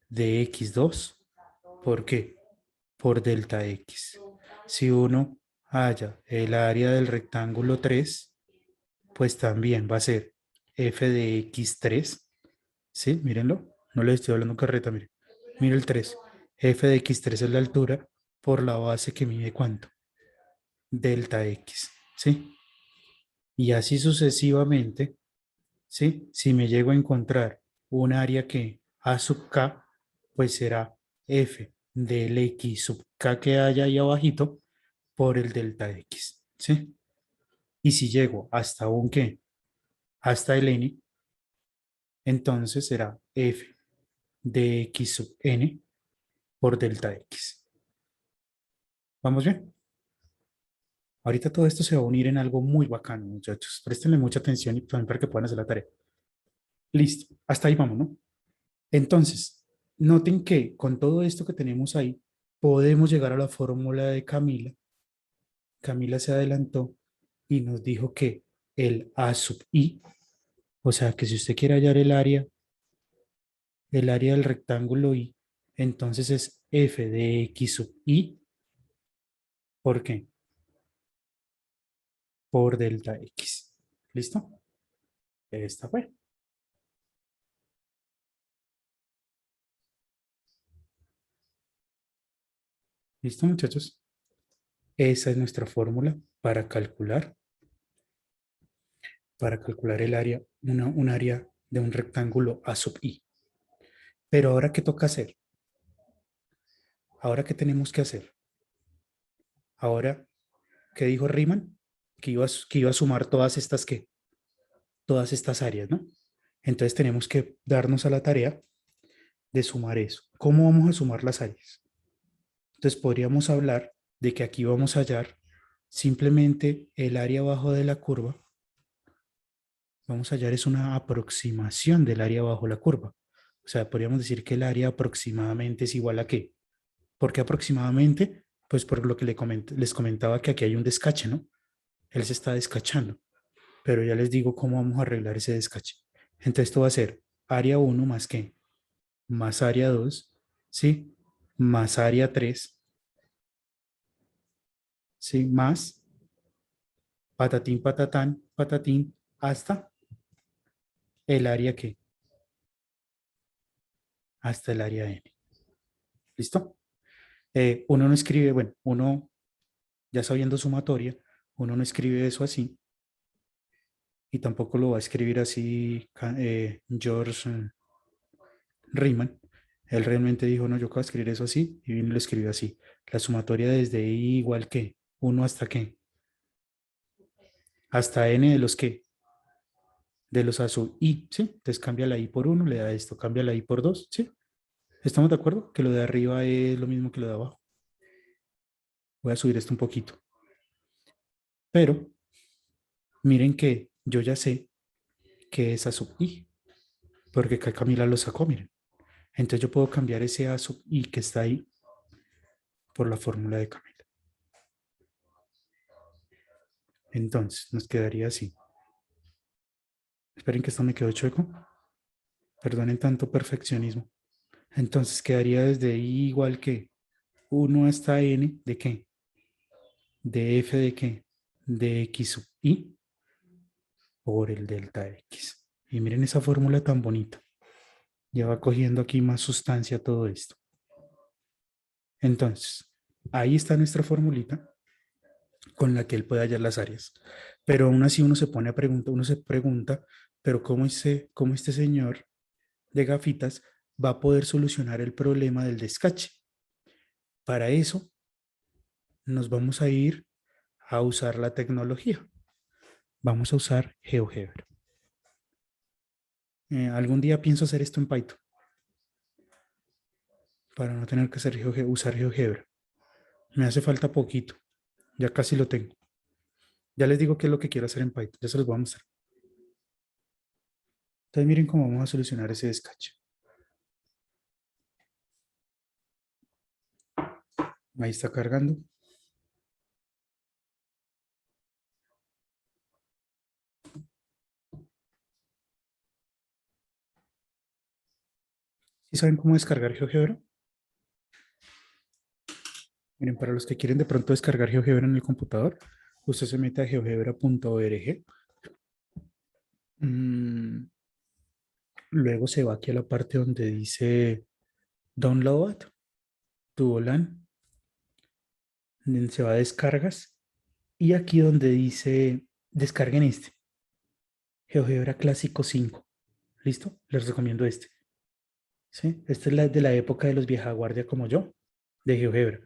De x2. ¿Por qué? Por delta x. Si uno halla el área del rectángulo 3, pues también va a ser f de x3. ¿Sí? Mírenlo. No les estoy hablando carreta, miren. Mire el 3. F de x3 es la altura por la base que mide ¿cuánto? Delta x. ¿Sí? Y así sucesivamente, ¿sí? Si me llego a encontrar un área que a sub k, pues será f del x sub k que haya ahí abajito por el delta x, ¿sí? Y si llego hasta un ¿qué? Hasta el n, entonces será f de x sub n por delta x. ¿Vamos bien? Ahorita todo esto se va a unir en algo muy bacano, muchachos. Préstenle mucha atención y también para que puedan hacer la tarea. Listo, hasta ahí vamos, ¿no? Entonces, noten que con todo esto que tenemos ahí, podemos llegar a la fórmula de Camila. Camila se adelantó y nos dijo que el A sub I, o sea que si usted quiere hallar el área del rectángulo I, entonces es f de x sub I, ¿por qué? Por delta x. ¿Listo? Esta fue. ¿Listo, muchachos? Esa es nuestra fórmula para calcular el área, un área de un rectángulo A sub I. Pero ahora, ¿qué toca hacer? Ahora, ¿qué tenemos que hacer? Ahora, ¿qué dijo Riemann? Que iba a sumar todas estas, ¿qué? Todas estas áreas, ¿no? Entonces tenemos que darnos a la tarea de sumar eso. ¿Cómo vamos a sumar las áreas? Entonces podríamos hablar de que aquí vamos a hallar simplemente el área abajo de la curva. Vamos a hallar es una aproximación del área bajo la curva. O sea, podríamos decir que el área aproximadamente es igual a ¿qué? ¿Por qué aproximadamente? Pues por lo que les comentaba que aquí hay un descache, ¿no? Él se está descachando. Pero ya les digo cómo vamos a arreglar ese descache. Entonces esto va a ser área 1 más ¿qué? Más área 2, ¿sí? Más área 3, ¿sí? Más patatín, patatán, patatín, hasta el área ¿qué? Hasta el área n. ¿Listo? Uno no escribe, bueno, uno ya sabiendo sumatoria, uno no escribe eso así y tampoco lo va a escribir así George Riemann. Él realmente dijo, no, yo voy a escribir eso así y vino y lo escribió así. La sumatoria desde i igual que 1 hasta qué? Hasta n de los que? De los a sub i, ¿sí? Entonces cambia la i por 1, le da esto, cambia la i por 2, ¿sí? ¿Estamos de acuerdo? Que lo de arriba es lo mismo que lo de abajo. Voy a subir esto un poquito. Pero miren que yo ya sé que es a sub i, porque acá Camila lo sacó, miren. Entonces yo puedo cambiar ese a sub i que está ahí por la fórmula de Camila. Entonces nos quedaría así. Esperen que esto me quedó chueco. Perdonen tanto perfeccionismo. Entonces quedaría desde i igual que 1 hasta n de qué? De f de qué? De x sub i por el delta x. Y miren esa fórmula tan bonita. Ya va cogiendo aquí más sustancia todo esto. Entonces, ahí está nuestra formulita con la que él puede hallar las áreas. Pero aún así uno se pone a preguntar, uno se pregunta, pero cómo este señor de gafitas va a poder solucionar el problema del descache? Para eso nos vamos a ir a usar la tecnología. Vamos a usar GeoGebra. Algún día pienso hacer esto en Python para no tener que usar GeoGebra. Me hace falta poquito. Ya casi lo tengo. Ya les digo qué es lo que quiero hacer en Python. Ya se los voy a mostrar. Entonces miren cómo vamos a solucionar ese descache. Ahí está cargando. ¿Sí saben cómo descargar GeoGebra? Miren, para los que quieren de pronto descargar GeoGebra en el computador, usted se mete a geogebra.org. Luego se va aquí a la parte donde dice Download, Tuvolan, se va a descargas y aquí donde dice descarguen este, GeoGebra Clásico 5. ¿Listo? Les recomiendo este. ¿Sí? Esta es la de la época de los vieja guardia como yo, de GeoGebra.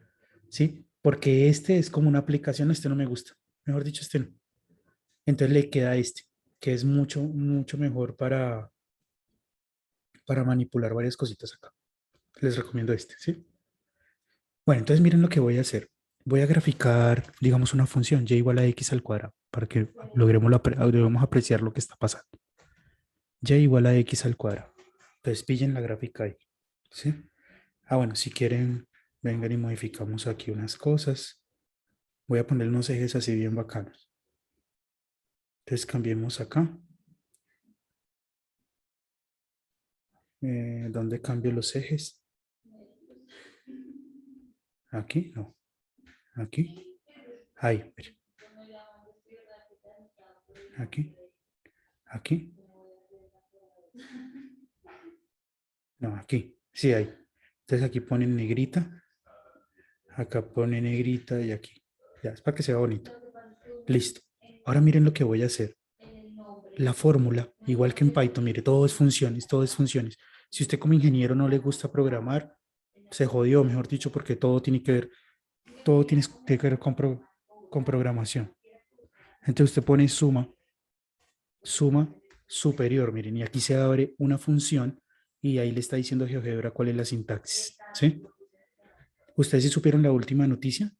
¿Sí? Porque este es como una aplicación, este no me gusta. Mejor dicho, este no. Entonces le queda este, que es mucho, mucho mejor para manipular varias cositas acá. Les recomiendo este, ¿sí? Bueno, entonces miren lo que voy a hacer. Voy a graficar, digamos, una función y igual a x al cuadrado para que logremos apreciar lo que está pasando. Y igual a x al cuadrado. Entonces pillen la gráfica ahí, ¿sí? Ah, bueno, si quieren, vengan y modificamos aquí unas cosas. Voy a poner unos ejes así bien bacanos. Entonces cambiemos acá. ¿Dónde cambio los ejes? Aquí, no. Aquí. Ahí, mire. Aquí. Aquí. No, aquí. Sí, ahí. Entonces aquí ponen negrita. Acá ponen negrita y aquí. Ya, es para que sea bonito. Listo. Ahora miren lo que voy a hacer. La fórmula, igual que en Python, mire, todo es funciones, todo es funciones. Si usted como ingeniero no le gusta programar, se jodió, mejor dicho, porque todo tiene que ver con programación. Entonces usted pone suma superior, miren, y aquí se abre una función y ahí le está diciendo GeoGebra cuál es la sintaxis, ¿sí? ¿Ustedes sí supieron la última noticia?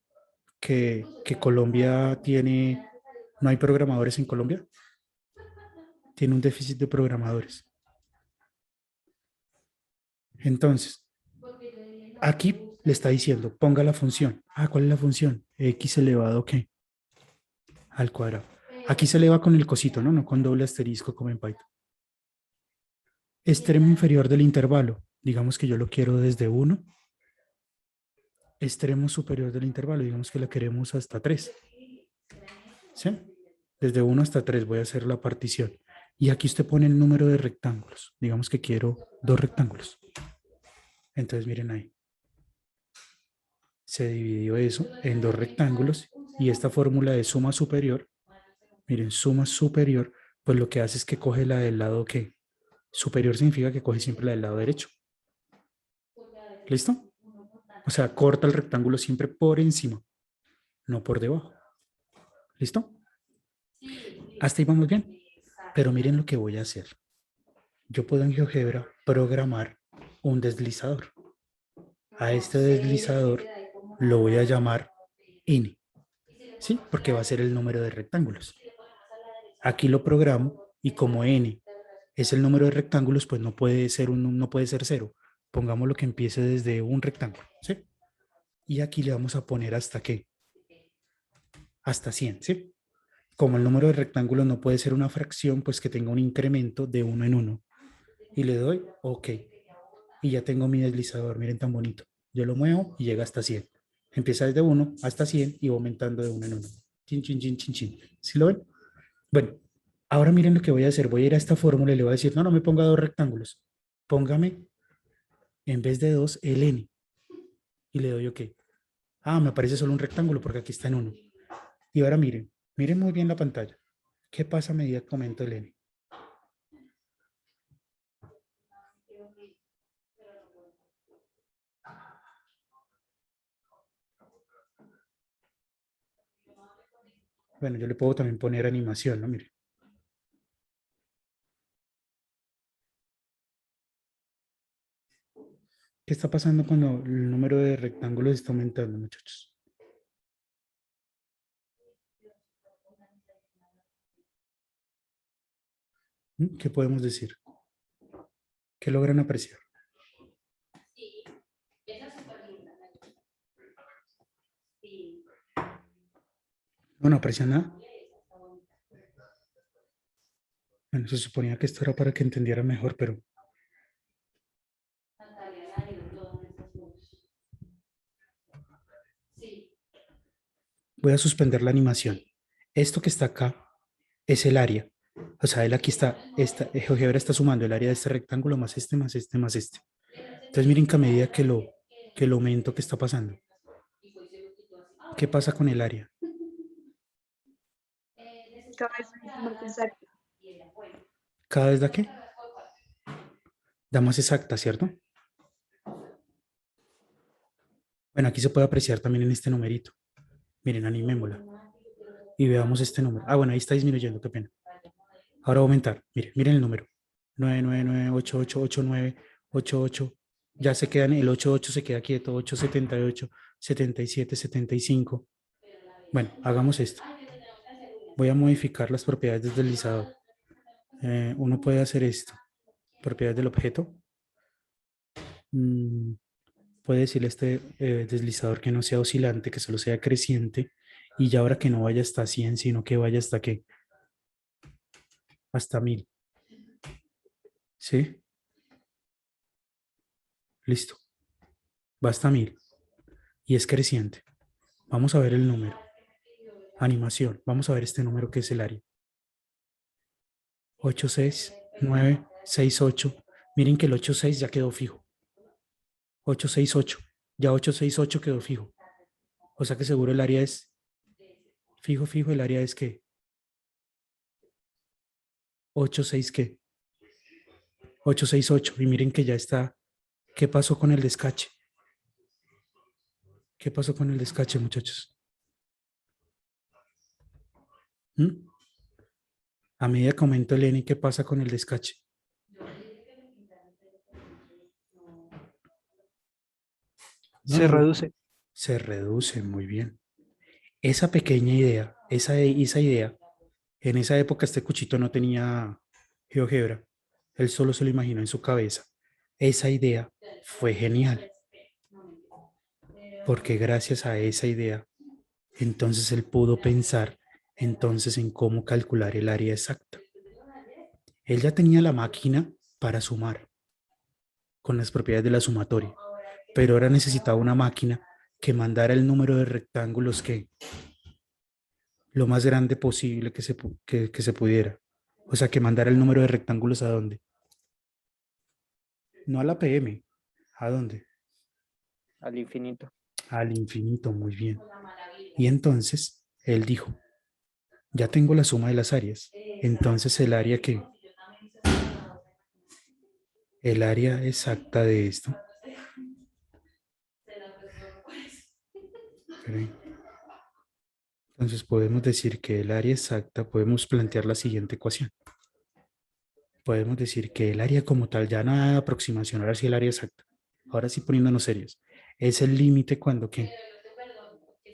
Que Colombia no hay programadores en Colombia, tiene un déficit de programadores. Entonces, aquí le está diciendo, ponga la función. Ah, ¿cuál es la función? X elevado, ¿qué? Al cuadrado. Aquí se eleva con el cosito, ¿no? No con doble asterisco como en Python. Extremo inferior del intervalo. Digamos que yo lo quiero desde 1. Extremo superior del intervalo. Digamos que la queremos hasta 3. ¿Sí? Desde 1 hasta 3 voy a hacer la partición. Y aquí usted pone el número de rectángulos. Digamos que quiero 2 rectángulos. Entonces miren ahí. Se dividió eso en 2 rectángulos y esta fórmula de suma superior, miren, suma superior, pues lo que hace es que coge la del lado que superior significa que coge siempre la del lado derecho. ¿Listo? O sea, corta el rectángulo siempre por encima, no por debajo. ¿Listo? Hasta ahí vamos bien. Pero miren lo que voy a hacer. Yo puedo en GeoGebra programar un deslizador. A este deslizador lo voy a llamar N. ¿Sí? Porque va a ser el número de rectángulos. Aquí lo programo y como n es el número de rectángulos, pues no puede ser cero. Pongámoslo que empiece desde un rectángulo, ¿sí? Y aquí le vamos a poner hasta qué. Hasta 100, ¿sí? Como el número de rectángulos no puede ser una fracción, pues que tenga un incremento de 1 en 1. Y le doy OK. Y ya tengo mi deslizador, miren tan bonito. Yo lo muevo y llega hasta 100. Empieza desde 1 hasta 100 y va aumentando de 1 en 1. Chin, chin, chin, chin, chin. ¿Sí lo ven? Bueno, ahora miren lo que voy a hacer. Voy a ir a esta fórmula y le voy a decir, no me ponga 2 rectángulos. Póngame, en vez de 2, el n. Y le doy OK. Ah, me aparece solo un rectángulo porque aquí está en 1. Y ahora miren muy bien la pantalla. ¿Qué pasa a medida que aumento el n? Bueno, yo le puedo también poner animación, ¿no? Miren. ¿Qué está pasando cuando el número de rectángulos está aumentando, muchachos? ¿Qué podemos decir? ¿Qué logran apreciar? No aprecian nada. Bueno, se suponía que esto era para que entendieran mejor, pero voy a suspender la animación. Esto que está acá es el área. O sea, él aquí está, GeoGebra está sumando el área de este rectángulo más este, más este, más este. Entonces miren que a medida que lo aumento, ¿qué está pasando? ¿Qué pasa con el área? Cada vez es más exacto. ¿Cada vez da qué? Da más exacta, ¿cierto? Bueno, aquí se puede apreciar también en este numerito. Miren, animémosla. y veamos este número. Ah, bueno, ahí está disminuyendo, qué pena. Ahora va a aumentar. Miren el número. 999888888. Ya se quedan, el 88 se queda quieto, 878, 77, 75. Bueno, hagamos esto. Voy a modificar las propiedades del deslizador. Uno puede hacer esto. Propiedades del objeto. Puede decirle a este deslizador que no sea oscilante, que solo sea creciente. Y ya ahora que no vaya hasta 100, sino que vaya hasta ¿qué? Hasta 1000. ¿Sí? Listo. Va hasta 1000. Y es creciente. Vamos a ver el número. Animación. Vamos a ver este número que es el área. 86968. Miren que el 86 ya quedó fijo. 868. Ya 868 quedó fijo. O sea que seguro el área es fijo, fijo. El área es ¿qué? 86 ¿qué? 868. Y miren que ya está. ¿Qué pasó con el descache? ¿Qué pasó con el descache, muchachos? A medida que aumenta el n, ¿qué pasa con el descache? Se reduce. Se reduce, muy bien. Esa pequeña idea, esa idea, en esa época este Cuchito no tenía GeoGebra, él solo se lo imaginó en su cabeza. Esa idea fue genial, porque gracias a esa idea, entonces él pudo pensar entonces en cómo calcular el área exacta. Él ya tenía la máquina para sumar con las propiedades de la sumatoria, pero ahora necesitaba una máquina que mandara el número de rectángulos que lo más grande posible que se pudiera. O sea, que mandara el número de rectángulos ¿a dónde? No a la PM. ¿A dónde? Al infinito. Al infinito, muy bien. Y entonces, él dijo, ya tengo la suma de las áreas. Entonces, el área exacta de esto. Esperen. Entonces, podemos decir que el área exacta, podemos plantear la siguiente ecuación. Podemos decir que el área como tal, ya no hay aproximación, ahora sí el área exacta. Ahora sí poniéndonos serios. Es el límite cuando ¿qué?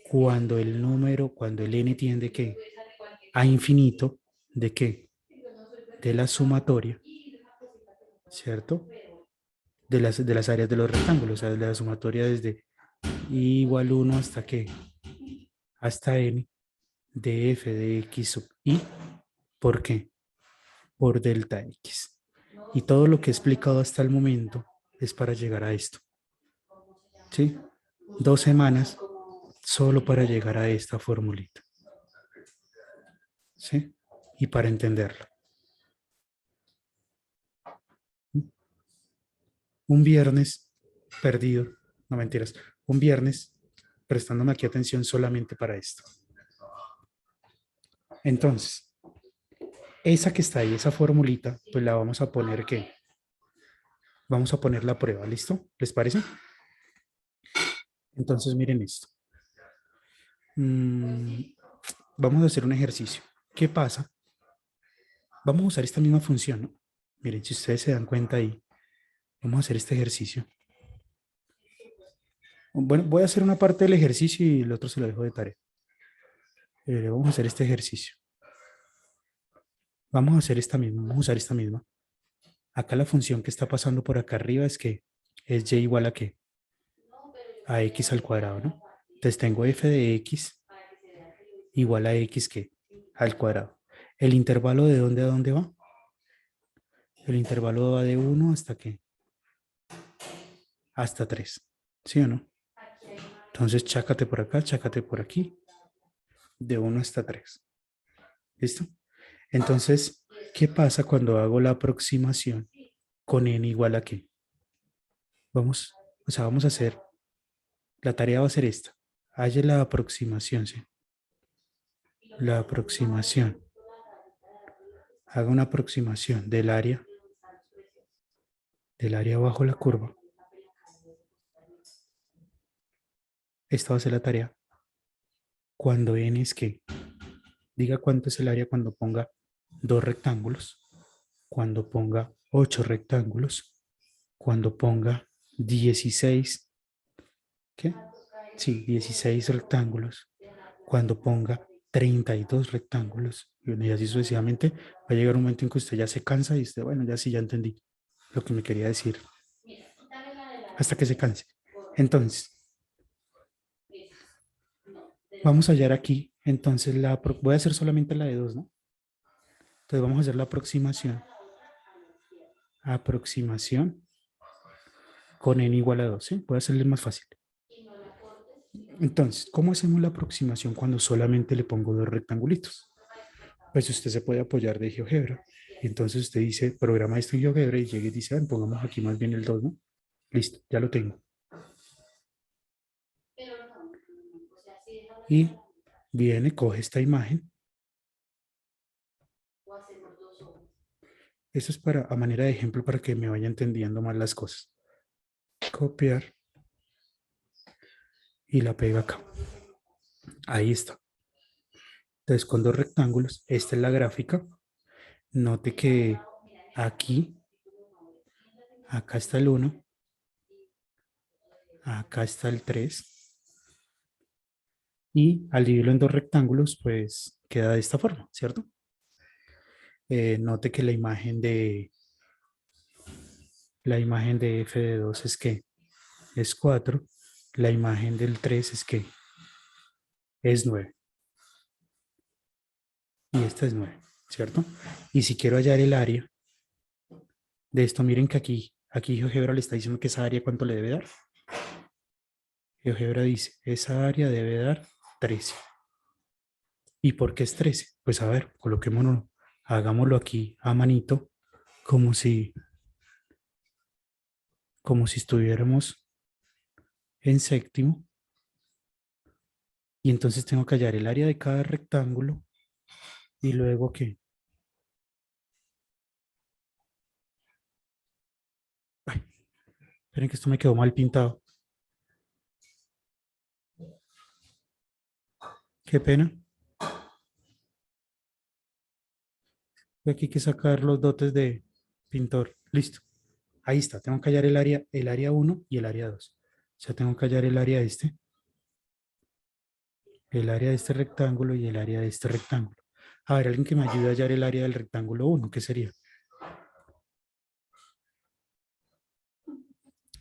Cuando el número, cuando el n tiende ¿qué? A infinito, ¿de qué? De la sumatoria, ¿cierto? De las áreas de los rectángulos, o sea, de la sumatoria desde i igual 1 hasta ¿qué? Hasta n de f de x sub i. ¿Por qué? Por delta x. Y todo lo que he explicado hasta el momento es para llegar a esto. ¿Sí? 2 semanas solo para llegar a esta formulita. ¿Sí? Y para entenderlo. Un viernes perdido, no mentiras, un viernes prestándome aquí atención solamente para esto. Entonces, esa que está ahí, esa formulita, pues la vamos a poner ¿qué? Vamos a poner la prueba, ¿listo? ¿Les parece? Entonces, miren esto. Vamos a hacer un ejercicio. ¿Qué pasa? Vamos a usar esta misma función, ¿no? Miren, si ustedes se dan cuenta ahí, vamos a hacer este ejercicio. Bueno, voy a hacer una parte del ejercicio y el otro se lo dejo de tarea. Vamos a hacer este ejercicio. Vamos a hacer esta misma, vamos a usar esta misma. Acá la función que está pasando por acá arriba es que es y igual a qué? A x al cuadrado, ¿no? Entonces tengo f de x igual a x ¿qué? Al cuadrado. ¿El intervalo de dónde a dónde va? El intervalo va de 1 hasta ¿qué? Hasta 3. ¿Sí o no? Entonces chácate por acá, chácate por aquí. De 1 hasta 3. ¿Listo? Entonces, ¿qué pasa cuando hago la aproximación con n igual a qué? Vamos a hacer, la tarea va a ser esta. Halle la aproximación, ¿sí? La aproximación. Haga una aproximación del área bajo la curva. Esta va a ser la tarea. Cuando n es ¿qué? Diga cuánto es el área cuando ponga 2 rectángulos, cuando ponga 8 rectángulos, cuando ponga 16, ¿qué? Sí, 16 rectángulos, cuando ponga 32 rectángulos, y bueno, y así sucesivamente, va a llegar un momento en que usted ya se cansa y usted, bueno, ya sí, ya entendí lo que me quería decir, hasta que se canse. Entonces, vamos a hallar aquí, entonces voy a hacer solamente la de 2, ¿no? Entonces vamos a hacer la aproximación. Aproximación con n igual a 2, ¿sí? Voy a hacerle más fácil. Entonces, ¿cómo hacemos la aproximación cuando solamente le pongo 2 rectangulitos? Pues usted se puede apoyar de GeoGebra. Y entonces usted dice, programa esto en GeoGebra y llega y dice, "Ah, pongamos aquí más bien el 2, ¿no? Listo, ya lo tengo. Y viene, coge esta imagen. Eso es a manera de ejemplo para que me vaya entendiendo más las cosas. Copiar y la pega acá. Ahí está. Entonces, con 2 rectángulos, esta es la gráfica. Note que aquí, acá está el 1, acá está el 3, y al dividirlo en 2 rectángulos, pues queda de esta forma, ¿cierto? Note que la imagen de f de 2 es que es 4, la imagen del 3 es que es 9, y esta es 9, ¿cierto? Y si quiero hallar el área de esto, miren que aquí GeoGebra le está diciendo que esa área cuánto le debe dar. GeoGebra dice, esa área debe dar 13. ¿Y por qué es 13? Pues a ver, coloquémonos, hagámoslo aquí a manito, como si, como si estuviéramos en séptimo. Y entonces tengo que hallar el área de cada rectángulo y luego ¿qué? Ay, esperen que esto me quedó mal pintado. Qué pena. Aquí hay que sacar los dotes de pintor. Listo. Ahí está. Tengo que hallar el área 1 y el área 2. O sea, tengo que hallar el área de este rectángulo y el área de este rectángulo. A ver, alguien que me ayude a hallar el área del rectángulo 1, ¿qué sería?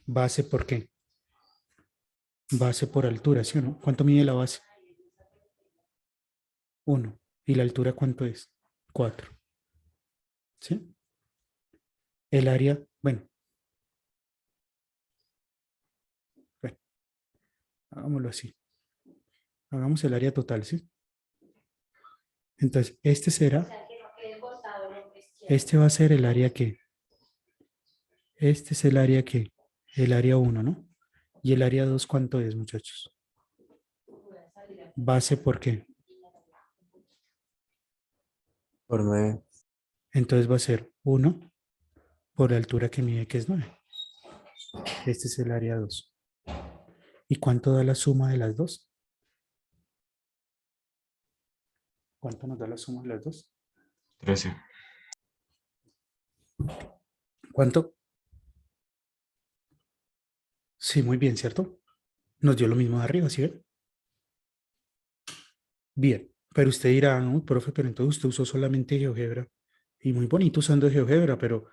¿Base por qué? Base por altura, ¿sí o no? ¿Cuánto mide la base? 1. ¿Y la altura cuánto es? 4. ¿Sí? El área, bueno, hagámoslo así. Hagamos el área total, ¿sí? Entonces, este va a ser el área que, este es el área que, el área 1, ¿no? Y el área 2, ¿cuánto es, muchachos? Base por qué. Por 9. Entonces va a ser 1 por la altura que mide, que es 9. Este es el área 2. ¿Y cuánto da la suma de las dos? ¿Cuánto nos da la suma de las dos? 13. ¿Cuánto? Sí, muy bien, ¿cierto? Nos dio lo mismo de arriba, ¿sí ven? Bien, pero usted dirá, no, profe, pero entonces usted usó solamente GeoGebra. Y muy bonito usando GeoGebra, pero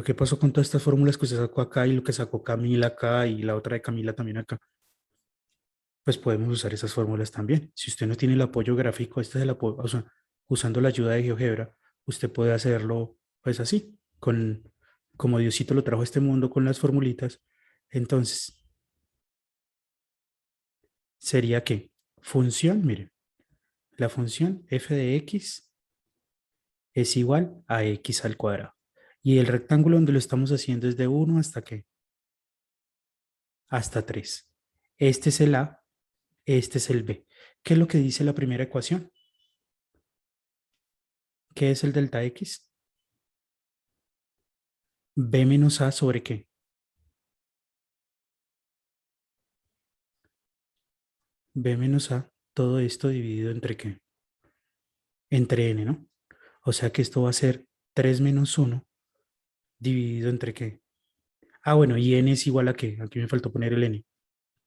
¿qué pasó con todas estas fórmulas que usted sacó acá y lo que sacó Camila acá y la otra de Camila también acá? Pues podemos usar esas fórmulas también. Si usted no tiene el apoyo gráfico, este es el apoyo, o sea, usando la ayuda de GeoGebra, usted puede hacerlo pues así, como Diosito lo trajo a este mundo con las formulitas. Entonces, sería que función, mire, la función f de x es igual a x al cuadrado. Y el rectángulo donde lo estamos haciendo es de 1 hasta ¿qué? Hasta 3. Este es el A, este es el B. ¿Qué es lo que dice la primera ecuación? ¿Qué es el delta X? B menos A sobre ¿qué? B menos A, todo esto dividido entre ¿qué? entre n, ¿no? O sea que esto va a ser 3 menos 1 dividido entre qué. Ah, bueno, y n es igual a qué. Aquí me faltó poner el n.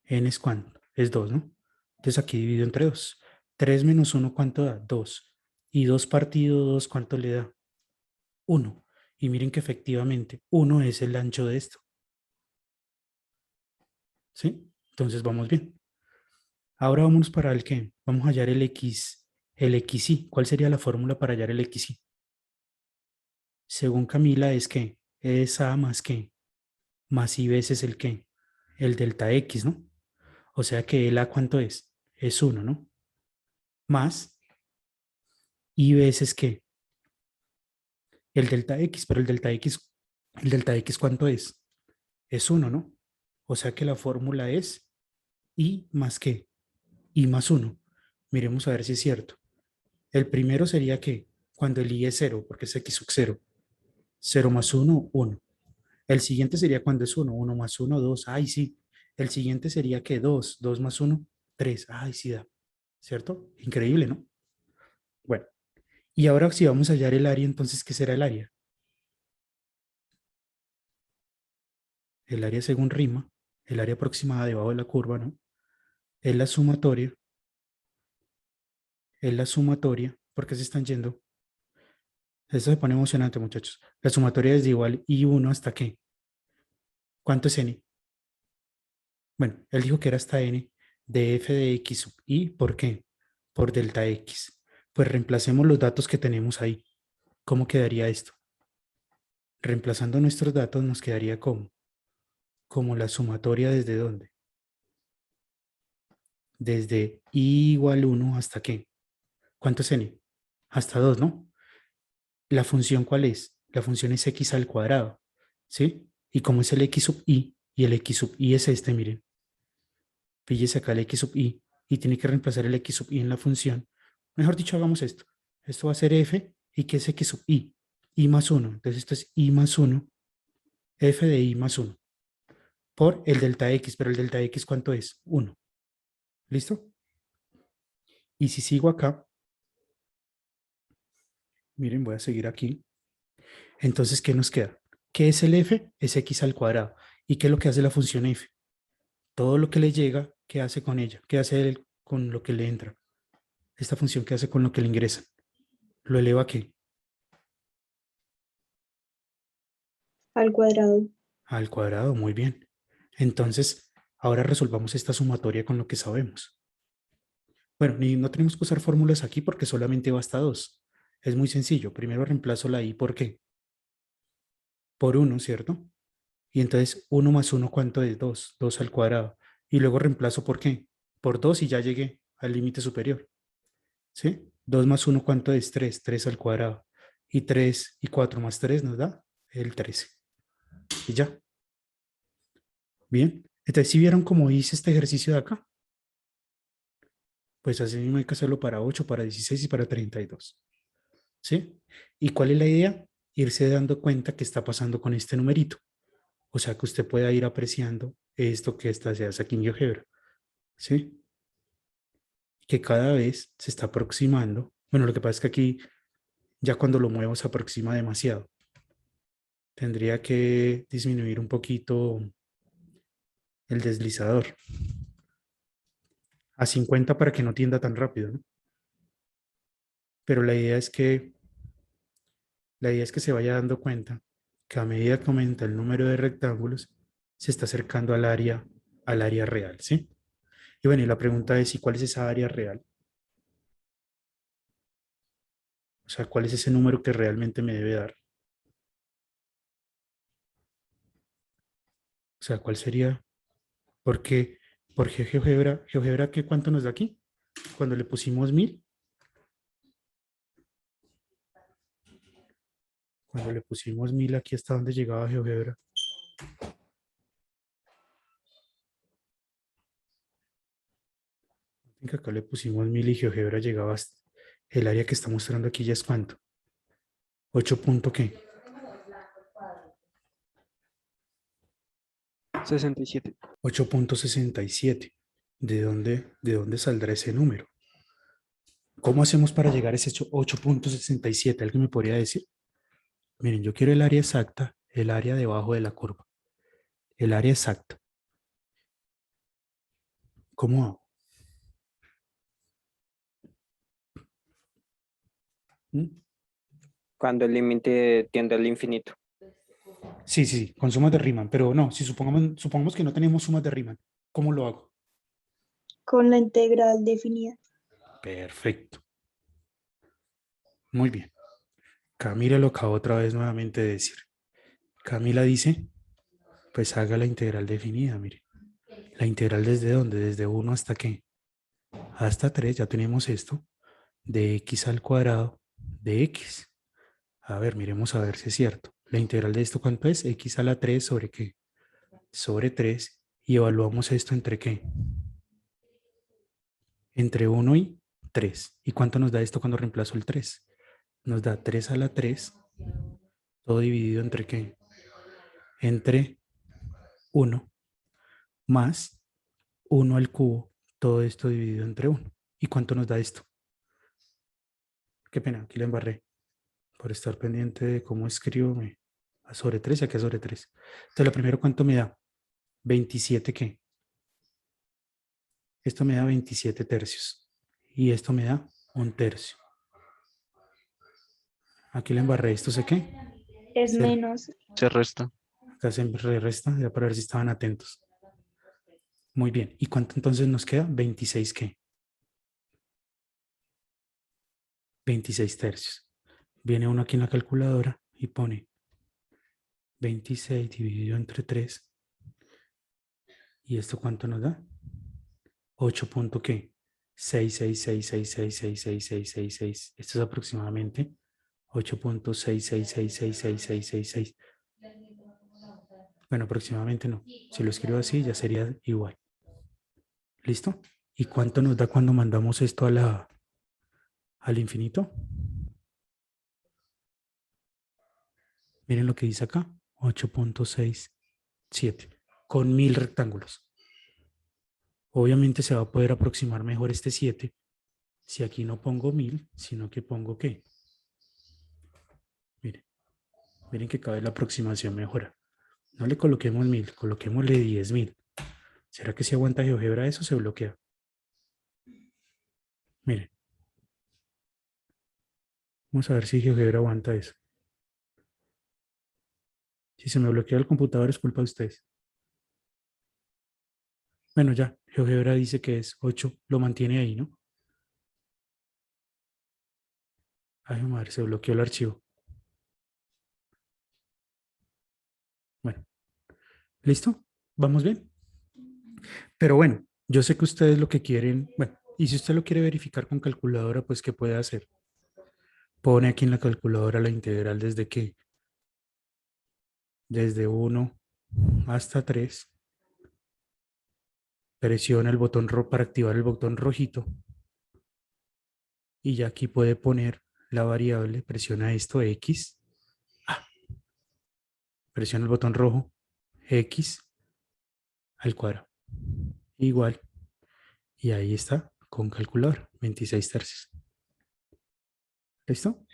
N es cuánto? Es 2, ¿no? Entonces aquí divido entre 2. 3 menos 1, ¿cuánto da? 2. Y 2 partido 2, ¿cuánto le da? 1. Y miren que efectivamente 1 es el ancho de esto. ¿Sí? Entonces vamos bien. Ahora vamos para el qué. Vamos a hallar el xy. ¿Cuál sería la fórmula para hallar el xy? Según Camila es que es a más que más y veces el qué. El delta x, ¿no? O sea que el a ¿cuánto es? Es 1, ¿no? Más y veces que el delta x, pero el delta x ¿cuánto es? Es 1, ¿no? O sea que la fórmula es y más que y más 1. Miremos a ver si es cierto. El primero sería que cuando el i es 0, porque es x sub 0, 0 más 1, 1. El siguiente sería cuando es 1, 1 más 1, 2. Ay, sí. El siguiente sería que 2, 2 más 1, 3. Ay, sí da. ¿Cierto? Increíble, ¿no? Bueno, y ahora si vamos a hallar el área, entonces, ¿qué será el área? El área según rima, el área aproximada debajo de la curva, ¿no? Es la sumatoria. Es la sumatoria. ¿Por qué se están yendo? Esto se pone emocionante, muchachos. La sumatoria es de igual i1 hasta qué. ¿Cuánto es n? Bueno, él dijo que era hasta n de f de x sub i. ¿Por qué? Por delta x. Pues reemplacemos los datos que tenemos ahí. ¿Cómo quedaría esto? Reemplazando nuestros datos nos quedaría como la sumatoria desde dónde. Desde i igual 1 hasta qué. ¿Cuánto es n? Hasta 2, ¿no? ¿La función cuál es? La función es x al cuadrado, ¿sí? Y como es el x sub i, y el x sub i es este, miren. Píllese acá el x sub i, y tiene que reemplazar el x sub i en la función. Mejor dicho, hagamos esto. Esto va a ser f, y ¿qué es x sub i más 1. Entonces esto es i más 1, f de i más 1, por el delta x, pero el delta x ¿cuánto es? 1. ¿Listo? Y si sigo acá, miren, voy a seguir aquí. Entonces, ¿qué nos queda? ¿Qué es el f? Es x al cuadrado. ¿Y qué es lo que hace la función f? Todo lo que le llega, ¿qué hace con ella? ¿Qué hace él con lo que le entra? Esta función, ¿qué hace con lo que le ingresa? ¿Lo eleva a qué? Al cuadrado. Al cuadrado, muy bien. Entonces, ahora resolvamos esta sumatoria con lo que sabemos. Bueno, no tenemos que usar fórmulas aquí porque solamente basta 2. Es muy sencillo. Primero reemplazo la i por qué. Por 1, ¿cierto? Y entonces 1 más 1, ¿cuánto es? 2. 2 al cuadrado. Y luego reemplazo por qué. Por 2 y ya llegué al límite superior. ¿Sí? 2 más 1, ¿cuánto es? 3. 3 al cuadrado. Y 3 y 4 más 3 nos da el 13. Y ya. Bien. Entonces, ¿sí vieron cómo hice este ejercicio de acá? Pues así mismo hay que hacerlo para 8, para 16 y para 32. ¿Sí? ¿Y cuál es la idea? Irse dando cuenta qué está pasando con este numerito. O sea, que usted pueda ir apreciando esto que se hace aquí en GeoGebra. ¿Sí? Que cada vez se está aproximando. Bueno, lo que pasa es que aquí ya cuando lo muevo se aproxima demasiado. Tendría que disminuir un poquito el deslizador a 50 para que no tienda tan rápido, ¿no? Pero la idea es que se vaya dando cuenta que a medida que aumenta el número de rectángulos, se está acercando al área real, ¿sí? Y bueno, y la pregunta es, ¿y cuál es esa área real? O sea, ¿cuál es ese número que realmente me debe dar? O sea, ¿cuál sería? Porque, porque GeoGebra, ¿qué cuánto nos da aquí? Cuando le pusimos 1000, cuando le pusimos 1000 aquí hasta donde llegaba GeoGebra. Que acá le pusimos 1000 y GeoGebra llegaba hasta el área que está mostrando aquí ya es cuánto. 8 punto qué. 67. 8.67. ¿De dónde saldrá ese número? ¿Cómo hacemos para llegar a ese 8.67? ¿Alguien me podría decir? Miren, yo quiero el área exacta, el área debajo de la curva. El área exacta. ¿Cómo hago? ¿Mm? Cuando el límite tiende al infinito. Sí, sí, sí, con sumas de Riemann, pero no, si supongamos que no tenemos sumas de Riemann, ¿cómo lo hago? Con la integral definida. Perfecto. Muy bien. Camila lo acabo otra vez nuevamente de decir. Camila dice, pues haga la integral definida, mire. ¿La integral desde dónde? ¿Desde 1 hasta qué? Hasta 3, ya tenemos esto. De x al cuadrado de x. A ver, miremos a ver si es cierto. La integral de esto, ¿cuánto es? X a la 3 sobre qué? Sobre 3. Y evaluamos esto entre qué? Entre 1 y 3. ¿Y cuánto nos da esto cuando reemplazo el 3? Nos da 3 a la 3, todo dividido entre qué? Entre 1 más 1 al cubo, todo esto dividido entre 1. ¿Y cuánto nos da esto? Qué pena, aquí le embarré por estar pendiente de cómo escribo a sobre 3 y aquí a sobre 3. Entonces, lo primero, ¿cuánto me da? 27, ¿qué? Esto me da 27 tercios. Y esto me da 1 tercio. Aquí le embarré, ¿esto sé qué? Es Ser- menos. Se resta. Acá se resta, ya para ver si estaban atentos. Muy bien. ¿Y cuánto entonces nos queda? 26, ¿qué? 26 tercios. Viene uno aquí en la calculadora y pone 26 dividido entre 3. ¿Y esto cuánto nos da? 8 punto qué? 666666666. Esto es aproximadamente 8.6666666. Bueno, aproximadamente no. Si lo escribo así ya sería igual. ¿Listo? ¿Y cuánto nos da cuando mandamos esto al infinito? Miren lo que dice acá. 8.67 con 1000 rectángulos. Obviamente se va a poder aproximar mejor este 7 si aquí no pongo 1000, sino que pongo ¿qué? Miren, miren que cada vez la aproximación mejora. No le coloquemos 1000, coloquémosle 10.000. ¿Será que si aguanta GeoGebra eso se bloquea? Miren, vamos a ver si GeoGebra aguanta eso. Si se me bloquea el computador es culpa de ustedes. Bueno, ya, GeoGebra dice que es 8, lo mantiene ahí, ¿no? Ay, madre, se bloqueó el archivo. Bueno, ¿listo? ¿Vamos bien? Pero bueno, yo sé que ustedes lo que quieren, bueno, y si usted lo quiere verificar con calculadora, pues ¿qué puede hacer? Pone aquí en la calculadora la integral desde qué? Desde 1 hasta 3. Presiona el botón rojo para activar el botón rojito. Y ya aquí puede poner la variable, presiona esto, X. Presiona el botón rojo, X al cuadrado. Igual. Y ahí está, con calculador, 26 tercios. ¿Listo?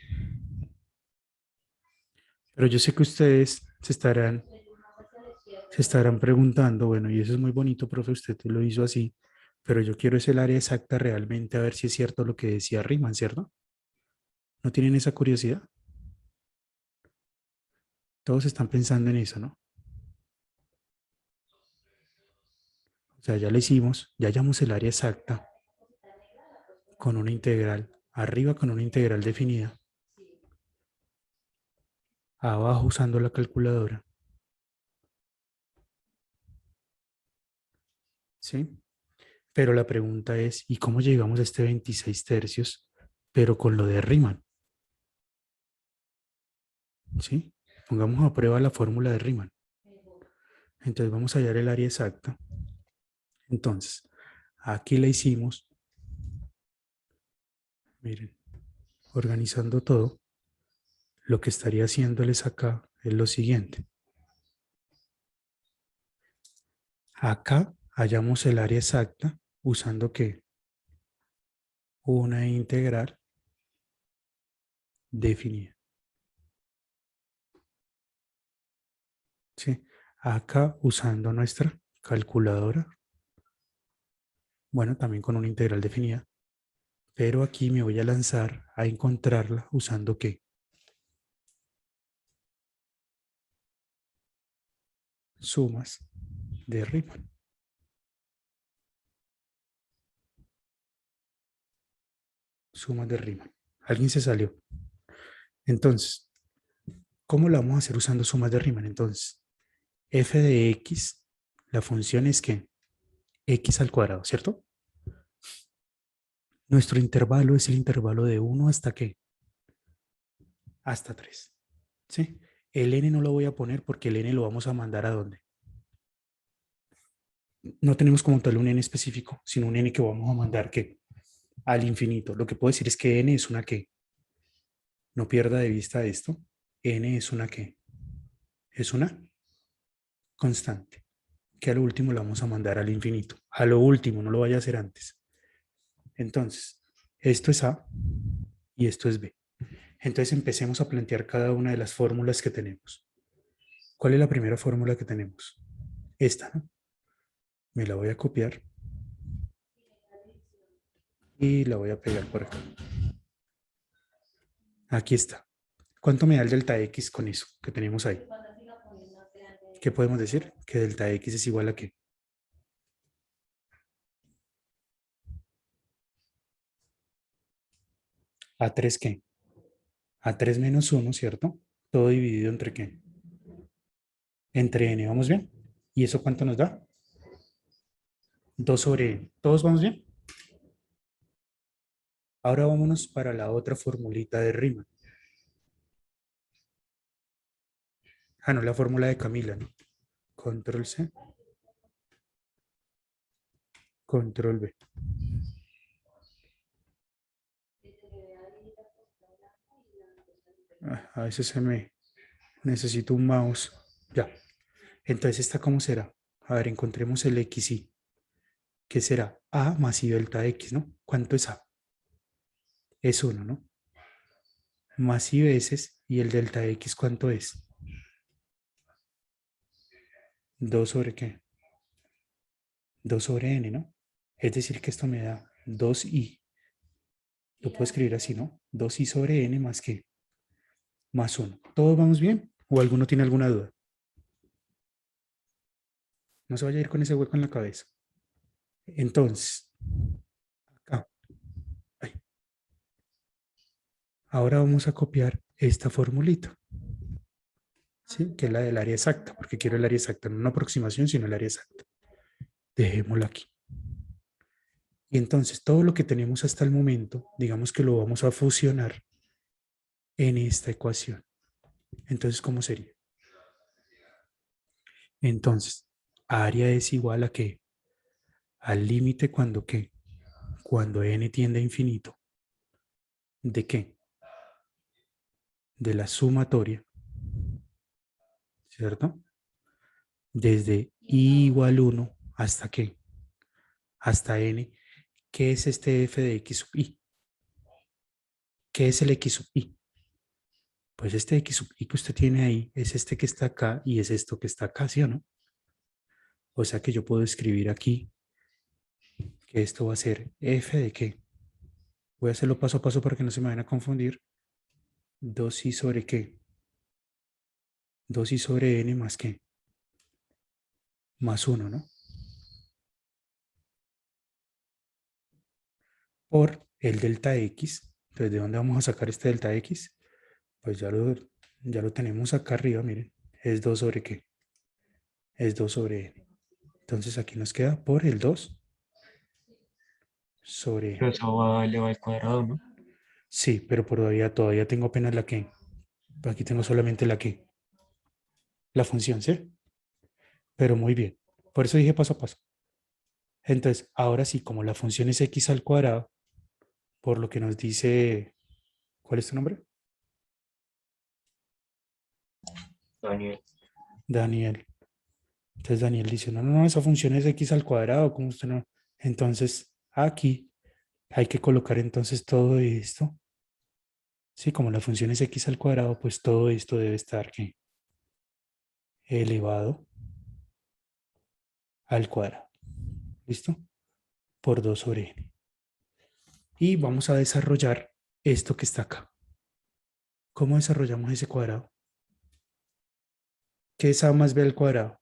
Pero yo sé que ustedes se estarán preguntando, bueno, y eso es muy bonito, profe, usted lo hizo así, pero yo quiero es el área exacta realmente, a ver si es cierto lo que decía Riemann, ¿cierto? ¿No tienen esa curiosidad? Todos están pensando en eso, ¿no? O sea, ya le hicimos, ya hallamos el área exacta con una integral, arriba con una integral definida, abajo usando la calculadora, ¿sí? Pero la pregunta es, ¿y cómo llegamos a este 26 tercios, pero con lo de Riemann? ¿Sí? Pongamos a prueba la fórmula de Riemann. Entonces vamos a hallar el área exacta. Entonces, aquí la hicimos. Miren, organizando todo, lo que estaría haciéndoles acá es lo siguiente. Acá hallamos el área exacta usando ¿qué? una integral definida. ¿Sí? Acá usando nuestra calculadora, bueno, también con una integral definida, pero aquí me voy a lanzar a encontrarla usando ¿qué? Sumas de Riemann. Sumas de Riemann. Alguien se salió. Entonces, ¿cómo la vamos a hacer usando sumas de Riemann? Entonces, f de x, la función es que x al cuadrado, ¿cierto? Nuestro intervalo es el intervalo de 1 hasta ¿qué? Hasta 3. ¿Sí? El n no lo voy a poner porque el n lo vamos a mandar ¿a dónde? No tenemos como tal un n específico, sino un n que vamos a mandar ¿qué? Al infinito. Lo que puedo decir es que n es una ¿qué? No pierda de vista esto. N es una ¿qué? Es una constante, que a lo último la vamos a mandar al infinito. A lo último, no lo vaya a hacer antes. Entonces, esto es A y esto es B. Entonces empecemos a plantear cada una de las fórmulas que tenemos. ¿Cuál es la primera fórmula que tenemos? Esta, ¿no? Me la voy a copiar y la voy a pegar por acá. Aquí está. ¿Cuánto me da el delta X con eso que tenemos ahí? ¿Qué podemos decir? Que delta X es igual a ¿qué? ¿A 3 qué? A 3 menos 1, ¿cierto? Todo dividido entre ¿qué? Entre n, ¿vamos bien? ¿Y eso cuánto nos da? 2 sobre n. ¿Todos vamos bien? Ahora vámonos para la otra formulita de Riemann. Ah, no, la fórmula de Camila, ¿no? Control C. Control V. A veces se me necesito un mouse. Ya. Entonces, ¿esta cómo será? A ver, encontremos el XY. ¿Qué será? A más I delta X, ¿no? ¿Cuánto es A? Es 1, ¿no? Más I veces, ¿y el delta X cuánto es? 2 sobre ¿qué? 2 sobre N, ¿no? Es decir, que esto me da 2I. Lo puedo escribir así, ¿no? 2I sobre N más ¿qué? Más 1. ¿Todos vamos bien? ¿O alguno tiene alguna duda? No se vaya a ir con ese hueco en la cabeza. Entonces, acá. Ay. Ahora vamos a copiar esta formulita. ¿Sí? Que es la del área exacta, porque quiero el área exacta, no una aproximación, sino el área exacta. Dejémosla aquí. Y entonces todo lo que tenemos hasta el momento, digamos que lo vamos a fusionar en esta ecuación. Entonces, ¿cómo sería? Entonces, área es igual a ¿qué? Al límite cuando ¿qué? Cuando n tiende a infinito. ¿De qué? De la sumatoria, ¿cierto? Desde i igual 1 hasta ¿qué? Hasta n. ¿Qué es este f de x sub i? ¿Qué es el x sub i? Pues este x sub i que usted tiene ahí es este que está acá y es esto que está acá, ¿sí o no? O sea que yo puedo escribir aquí que esto va a ser f de ¿qué? Voy a hacerlo paso a paso para que no se me vayan a confundir. 2i sobre ¿qué? 2i sobre n más ¿qué? Más 1, ¿no? Por el delta x. Entonces, ¿de dónde vamos a sacar este delta x? Pues ya lo tenemos acá arriba, miren. Es 2 sobre ¿qué? Es 2 sobre n. Entonces aquí nos queda por el 2 sobre Pero n. eso va elevado al cuadrado, ¿no? Sí, pero todavía tengo apenas la que. Aquí tengo solamente la que. La función, ¿sí? Pero muy bien. Por eso dije paso a paso. Entonces, ahora sí, como la función es x al cuadrado, por lo que nos dice. ¿Cuál es tu nombre? Daniel. Daniel. Entonces Daniel dice, no, esa función es x al cuadrado, ¿cómo usted no? Entonces, aquí Hay que colocar entonces todo esto. Sí, como la función es x al cuadrado, pues todo esto debe estar ¿qué? Elevado al cuadrado. ¿Listo? Por 2 sobre n. Y vamos a desarrollar esto que está acá. ¿Cómo desarrollamos ese cuadrado? ¿Qué es a más b al cuadrado?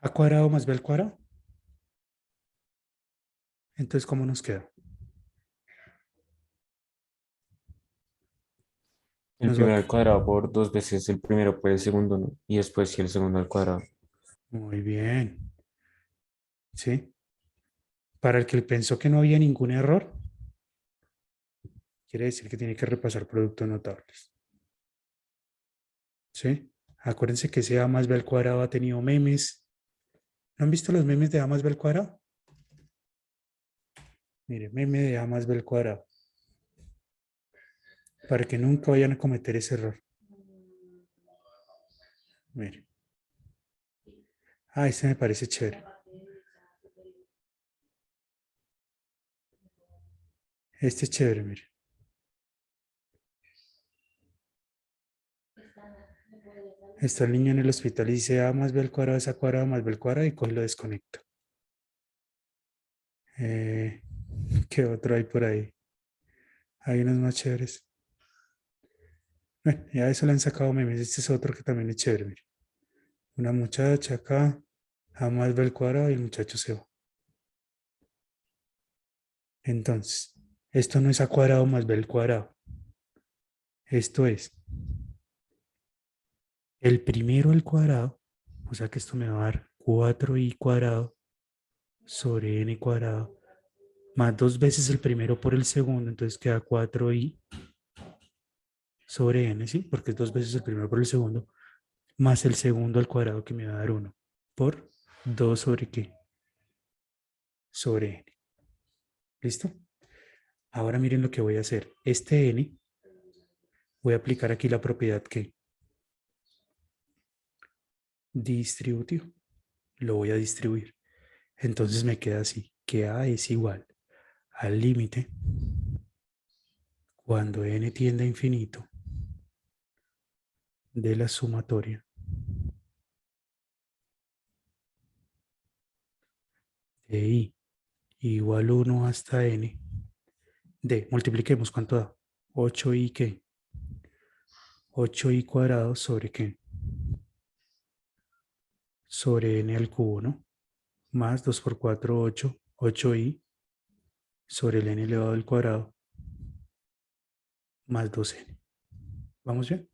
A cuadrado más b al cuadrado. Entonces, ¿cómo nos queda? El Nos va a primero al cuadrado por 2 veces el primero por el segundo, ¿no? Y después sí el segundo al cuadrado. Muy bien. ¿Sí? Para el que pensó que no había ningún error, quiere decir que tiene que repasar productos notables. ¿Sí? Acuérdense que ese a más b al cuadrado ha tenido memes. ¿No han visto los memes de a más b al cuadrado? Mire, meme de a más b al cuadrado. Para que nunca vayan a cometer ese error. Mire. Ah, este me parece chévere. Este es chévere, mire. Está el niño en el hospital y dice a más b al cuadrado es a cuadrado más b al cuadrado y coge y lo desconecta. ¿Qué otro hay por ahí? Hay unos más chéveres. Bueno, ya eso le han sacado memes. Este es otro que también es chévere, mire. Una muchacha acá, a más b al cuadrado y el muchacho se va. Entonces, esto no es a cuadrado más b al cuadrado. Esto es el primero al cuadrado, o sea que esto me va a dar 4i cuadrado sobre n cuadrado, más 2 veces el primero por el segundo, entonces queda 4i sobre n, ¿sí? Porque es 2 veces el primero por el segundo, más el segundo al cuadrado que me va a dar 1, por 2 sobre qué? Sobre n. ¿Listo? Ahora miren lo que voy a hacer. Este n, voy a aplicar aquí la propiedad que distributivo. Lo voy a distribuir. Entonces me queda así, que a es igual al límite cuando n tiende a infinito de la sumatoria de i igual 1 hasta n de, multipliquemos, ¿cuánto da? 8i qué? 8i cuadrado sobre qué? Sobre n al cubo, ¿no? Más 2 por 4, 8, 8i sobre el n elevado al cuadrado más 2n. ¿Vamos bien?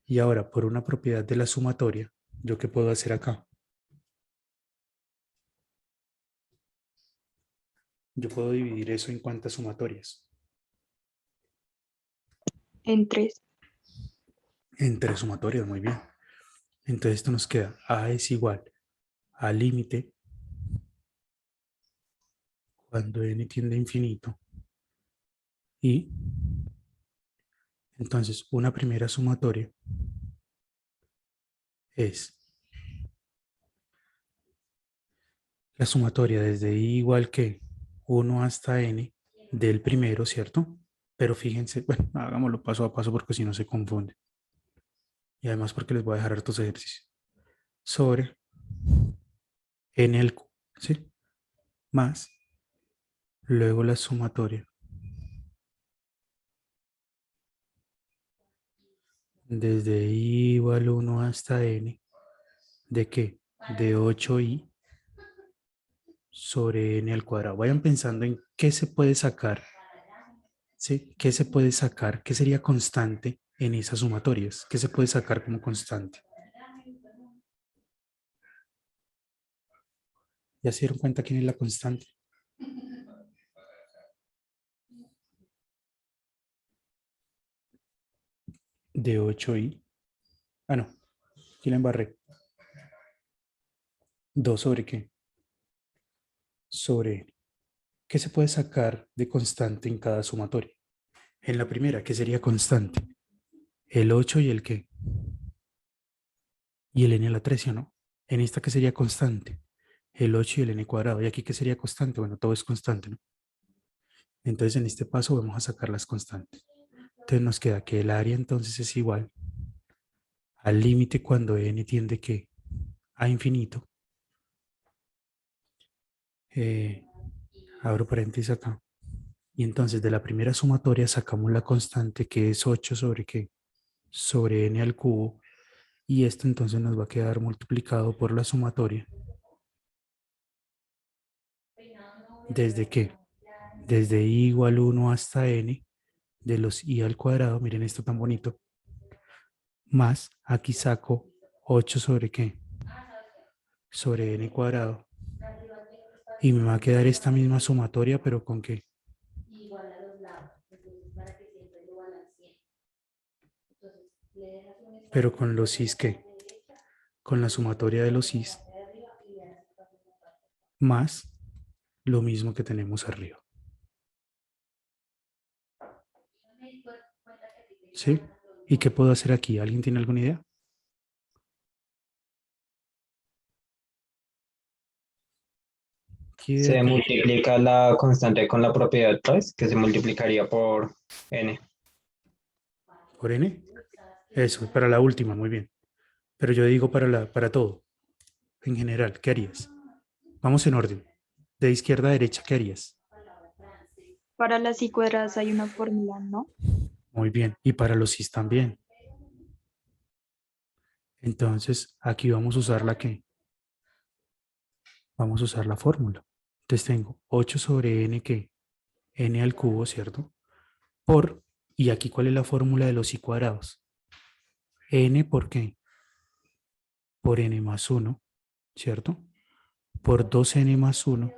Y ahora, por una propiedad de la sumatoria, ¿yo qué puedo hacer acá? Yo puedo dividir eso en cuántas sumatorias. En 3. En 3 sumatorias, muy bien. Entonces esto nos queda a es igual al límite cuando n tiende a infinito y entonces una primera sumatoria es la sumatoria desde i igual que 1 hasta n del primero, ¿cierto? Pero fíjense, bueno, hagámoslo paso a paso porque si no se confunde. Y además porque les voy a dejar hartos ejercicios. Sobre n al cubo, ¿sí? Más luego la sumatoria desde i igual 1 hasta n de qué? De 8i sobre n al cuadrado. Vayan pensando en qué se puede sacar, ¿sí? ¿Qué se puede sacar? ¿Qué sería constante en esas sumatorias? ¿Qué se puede sacar como constante? ¿Ya se dieron cuenta quién es la constante? De 8i. Ah, no. Aquí la embarré. 2 sobre qué? Sobre n. ¿Qué se puede sacar de constante en cada sumatoria? En la primera, ¿qué sería constante? El 8 y el qué? y el n a la 3, ¿sí o no? En esta que sería constante, el 8 y el n cuadrado. ¿Y aquí qué sería constante? Bueno, todo es constante, ¿no? Entonces en este paso vamos a sacar las constantes. Entonces nos queda que el área entonces es igual al límite cuando n tiende que a infinito. Abro paréntesis acá. Y entonces de la primera sumatoria sacamos la constante que es 8 sobre qué? Sobre n al cubo. Y esto entonces nos va a quedar multiplicado por la sumatoria. ¿Desde qué? Desde i igual 1 hasta n de los i al cuadrado. Miren esto tan bonito. Más, aquí saco 8 sobre qué? Sobre n cuadrado. Y me va a quedar esta misma sumatoria, pero ¿con qué? Pero con los i's, ¿qué? Con la sumatoria de los i's más lo mismo que tenemos arriba. ¿Sí? ¿Y qué puedo hacer aquí? ¿Alguien tiene alguna idea? ¿Qué idea Se tiene? multiplica la constante con la propiedad, pues, que se multiplicaría por n. ¿Por n? Eso, para la última, muy bien. Pero yo digo para todo, en general, ¿qué harías? Vamos en orden. De izquierda a derecha, ¿qué harías? Para las I cuadradas hay una fórmula, ¿no? Muy bien. Y para los i's también. Entonces, aquí vamos a usar la que vamos a usar la fórmula. Entonces tengo 8 sobre n que n al cubo, ¿cierto? Por, y aquí ¿cuál es la fórmula de los i cuadrados? N por qué? Por n más 1, ¿cierto? Por 2n más 1.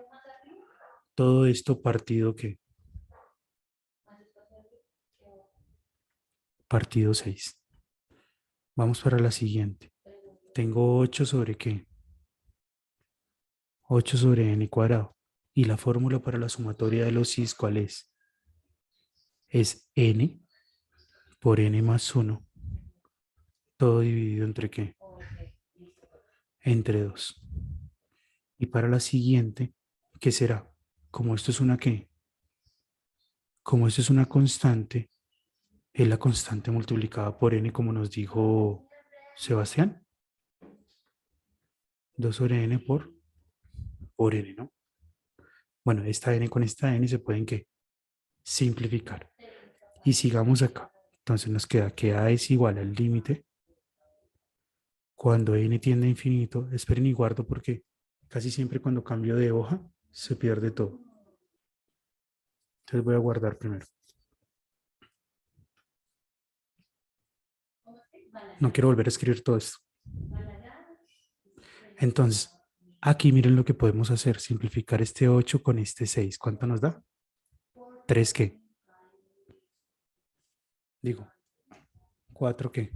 Todo esto partido ¿qué? Partido 6. Vamos para la siguiente. Tengo 8 sobre qué? 8 sobre n cuadrado. Y la fórmula para la sumatoria de los i's, ¿cuál es? Es n por n más 1. Todo dividido entre qué? Entre 2. Y para la siguiente, ¿qué será? Como esto es una qué? Como esto es una constante, es la constante multiplicada por n, como nos dijo Sebastián. 2 sobre n por n, ¿no? Bueno, esta n con esta n se pueden ¿qué? Simplificar. Y sigamos acá. Entonces nos queda que a es igual al límite cuando n tiende a infinito. Esperen y guardo porque casi siempre cuando cambio de hoja se pierde todo. Entonces voy a guardar primero. No quiero volver a escribir todo esto. Entonces, aquí miren lo que podemos hacer. Simplificar este 8 con este 6. ¿Cuánto nos da? 3 qué. Digo, 4 qué.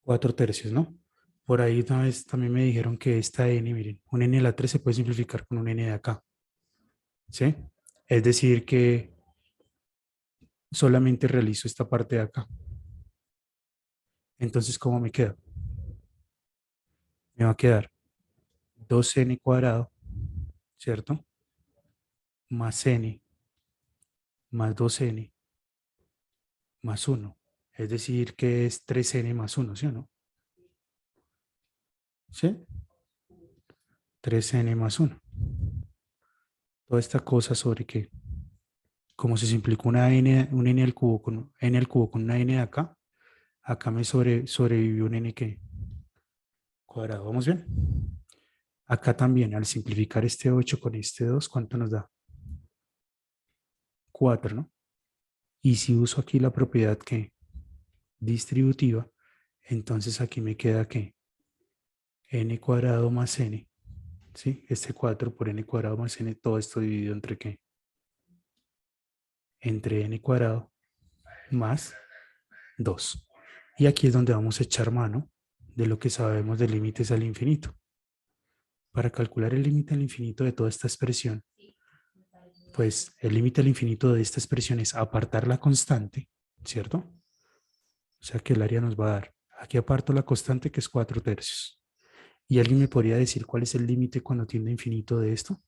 4 tercios, ¿no? Por ahí una vez también me dijeron que esta n, miren, un n a la 3 se puede simplificar con un n de acá. ¿Sí? Es decir que solamente realizo esta parte de acá. Entonces, ¿cómo me queda? Me va a quedar 2n cuadrado, ¿cierto? Más n más 2n más 1. Es decir que es 3n más 1, ¿sí o no? ¿Sí? 3n más 1. Toda esta cosa sobre que, como se simplificó un n al cubo con una n de acá, acá me sobrevivió un n que cuadrado. ¿Vamos bien? Acá también, al simplificar este 8 con este 2, ¿cuánto nos da? 4, ¿no? Y si uso aquí la propiedad que distributiva, entonces aquí me queda que n cuadrado más n, ¿sí? Este 4 por n cuadrado más n, todo esto dividido entre qué? Entre n cuadrado más 2. Y aquí es donde vamos a echar mano de lo que sabemos de límites al infinito. Para calcular el límite al infinito de toda esta expresión, pues el límite al infinito de esta expresión es apartar la constante, ¿cierto? O sea que el área nos va a dar Aquí aparto la constante que es 4/3. ¿Y alguien me podría decir cuál es el límite cuando tiende a infinito de esto?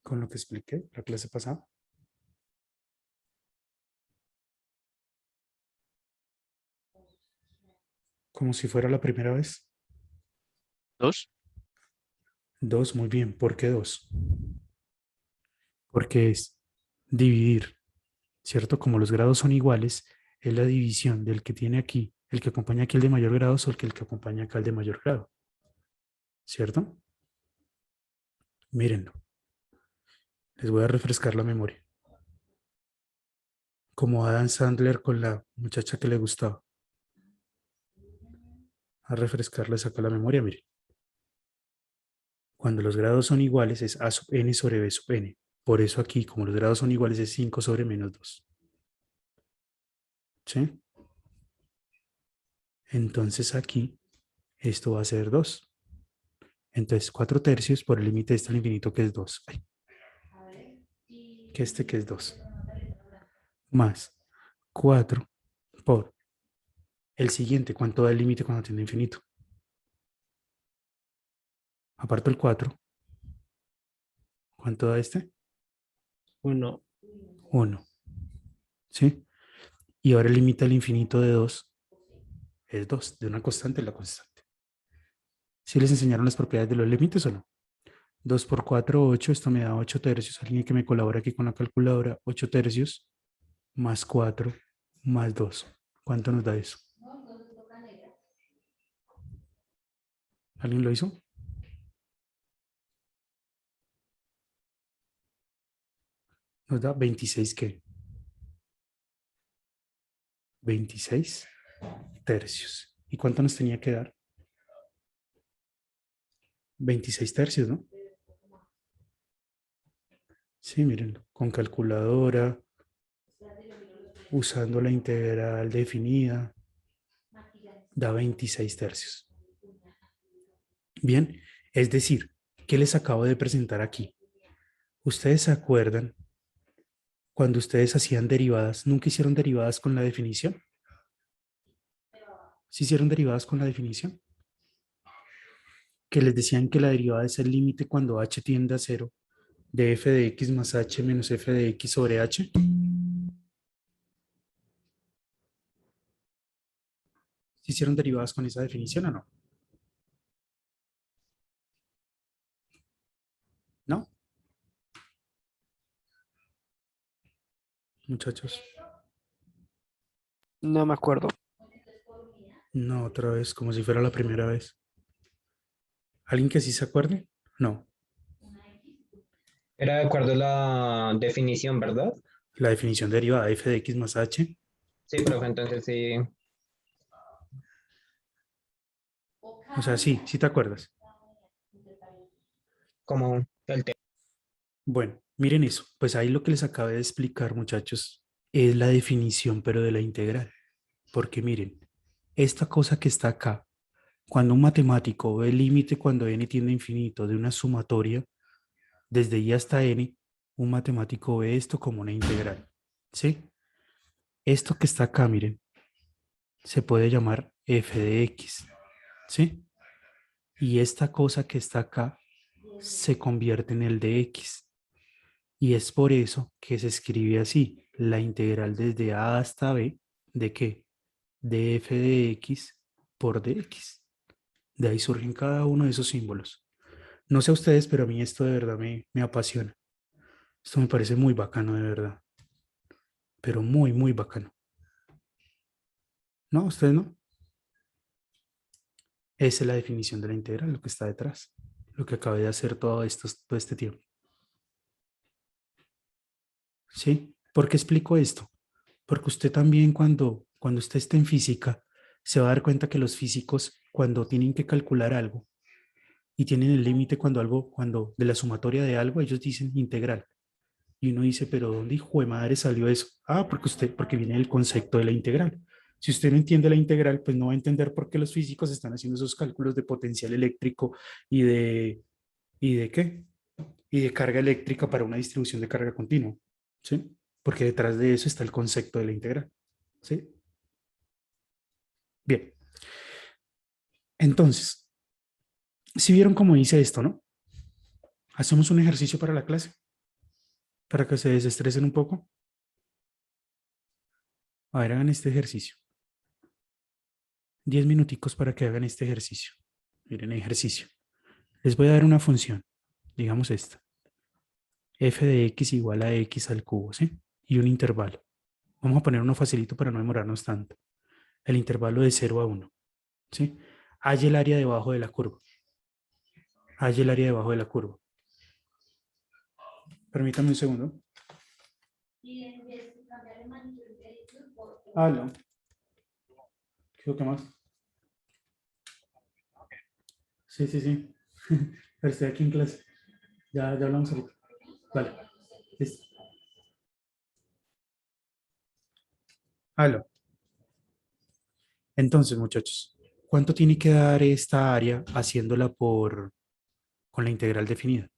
Con lo que expliqué la clase pasada. Como si fuera la primera vez. 2. 2, muy bien. ¿Por qué 2? Porque es dividir, ¿cierto? Como los grados son iguales, es la división del que tiene aquí, el que acompaña aquí el de mayor grado sobre el que acompaña acá el de mayor grado, ¿cierto? Mírenlo. Les voy a refrescar la memoria. Como Adam Sandler con la muchacha que le gustaba. A refrescarles acá la memoria, miren. Cuando los grados son iguales es a sub n sobre b sub n. Por eso aquí, como los grados son iguales, es 5 sobre menos 2. ¿Sí? Entonces aquí, esto va a ser 2. Entonces 4/3 por el límite de este al infinito que es 2. Ay, que este que es 2. Más 4 por el siguiente. ¿Cuánto da el límite cuando tiene infinito? Aparto el 4. ¿Cuánto da este? 1. 1. ¿Sí? Y ahora el límite al infinito de 2 es 2. De una constante es la constante. ¿Sí les enseñaron las propiedades de los límites o no? 2 por 4, 8. Esto me da 8/3. Alguien que me colabora aquí con la calculadora. 8/3 más 4 más 2. ¿Cuánto nos da eso? ¿Alguien lo hizo? Nos da 26, ¿qué? 26/3. ¿Y cuánto nos tenía que dar? 26/3, ¿no? Sí, mírenlo. Con calculadora, usando la integral definida, da 26/3. Bien, es decir, ¿qué les acabo de presentar aquí? ¿Ustedes se acuerdan cuando ustedes hacían derivadas? ¿Nunca hicieron derivadas con la definición? ¿Sí hicieron derivadas con la definición? Que les decían que la derivada es el límite cuando h tiende a 0 de f de x más h menos f de x sobre h. ¿Sí hicieron derivadas con esa definición o no? ¿No? Muchachos. No me acuerdo. No, otra vez, como si fuera la primera vez. ¿Alguien que sí se acuerde? No. Era de acuerdo a la definición, ¿verdad? La definición derivada de f de x más h. Sí, profe, entonces sí, O sea, sí, sí te acuerdas. como el tema. Bueno, miren eso. Pues ahí lo que les acabé de explicar, muchachos, es la definición, pero de la integral. Porque miren, esta cosa que está acá, cuando un matemático ve el límite cuando n tiende a infinito de una sumatoria, desde i hasta n, un matemático ve esto como una integral. ¿Sí? Esto que está acá, miren, se puede llamar f de x. ¿Sí? Y esta cosa que está acá se convierte en el de x. Y es por eso que se escribe así, la integral desde a hasta b, ¿de qué? De f de x por dx. De ahí surgen cada uno de esos símbolos. No sé a ustedes, pero a mí esto de verdad me apasiona. Esto me parece muy bacano, de verdad. Pero muy, muy bacano. ¿No? ¿Ustedes no? Esa es la definición de la integral, lo que está detrás. Lo que acabé de hacer todo este tiempo. ¿Sí? ¿Por qué explico esto? Porque usted también cuando usted esté en física, se va a dar cuenta que los físicos, cuando tienen que calcular algo y tienen el límite cuando de la sumatoria de algo, ellos dicen integral. Y uno dice, pero ¿dónde hijo de madre salió eso? Ah, porque viene el concepto de la integral. Si usted no entiende la integral, pues no va a entender por qué los físicos están haciendo esos cálculos de potencial eléctrico y de ¿Y de qué? Y de carga eléctrica para una distribución de carga continua, ¿sí? Porque detrás de eso está el concepto de la integral, ¿sí? Bien, entonces, si vieron cómo hice esto, ¿no? Hacemos un ejercicio para la clase, para que se desestresen un poco. A ver, hagan este ejercicio. 10 minuticos para que hagan este ejercicio. Miren, ejercicio. Les voy a dar una función, digamos esta. F de x igual a x al cubo, ¿sí? Y un intervalo. Vamos a poner uno facilito para no demorarnos tanto. El intervalo de 0 a 1, ¿sí? Halla el área debajo de la curva. Halla el área debajo de la curva. Permítame un segundo. Aló. ¿Qué más? Sí, sí, sí. Pero estoy aquí en clase. Ya hablamos ahorita. Vale. Listo. Aló. Entonces, muchachos, ¿cuánto tiene que dar esta área haciéndola con la integral definida?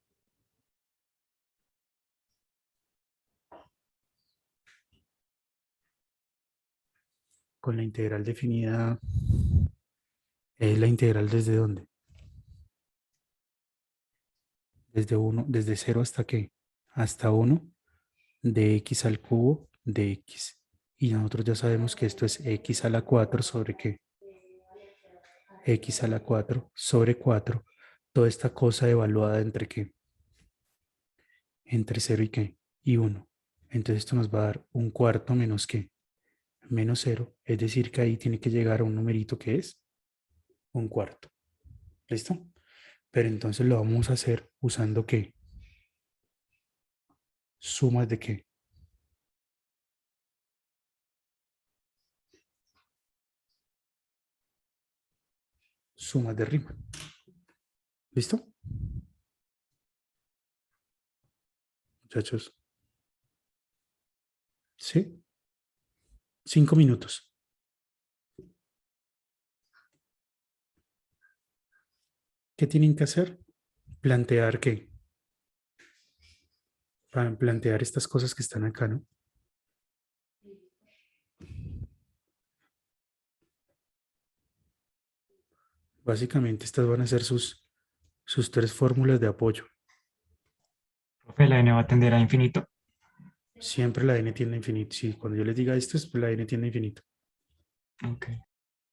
Con la integral definida, ¿es la integral desde dónde? Desde 1, desde 0 hasta qué? Hasta 1 de x al cubo de x. Y nosotros ya sabemos que esto es x a la 4 sobre qué? X a la 4 sobre 4. Toda esta cosa evaluada entre qué? Entre 0 y qué? Y 1. Entonces esto nos va a dar un cuarto menos qué? Menos 0. Es decir, que ahí tiene que llegar a un numerito que es un cuarto. ¿Listo? Pero entonces lo vamos a hacer usando qué? Sumas de qué? Sumas de rima. ¿Listo? Muchachos. ¿Sí? 5 minutos. ¿Qué tienen que hacer? Plantear qué. Para plantear estas cosas que están acá, ¿no? Básicamente estas van a ser sus tres fórmulas de apoyo. Profe, la n va a tender a infinito. Siempre la n tiende a infinito. Sí, cuando yo les diga esto, es la n tiende a infinito. Ok.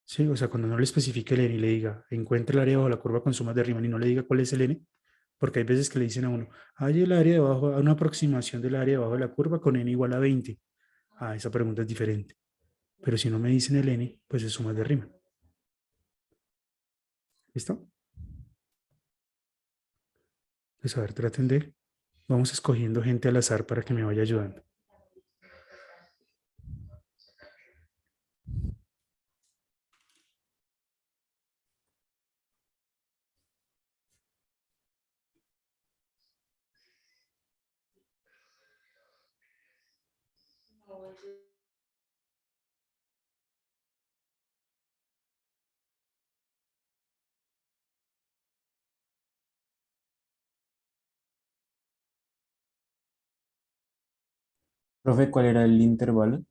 Sí, o sea, cuando no le especifique el n y le diga, encuentre el área bajo la curva con sumas de rima y no le diga cuál es el n, porque hay veces que le dicen a uno, hay el área debajo, una aproximación del área debajo de la curva con n igual a 20. Ah, esa pregunta es diferente. Pero si no me dicen el n, pues es sumas de rima. ¿Listo? Pues a ver, traten de, vamos escogiendo gente al azar para que me vaya ayudando. Profe, ¿cuál era el intervalo?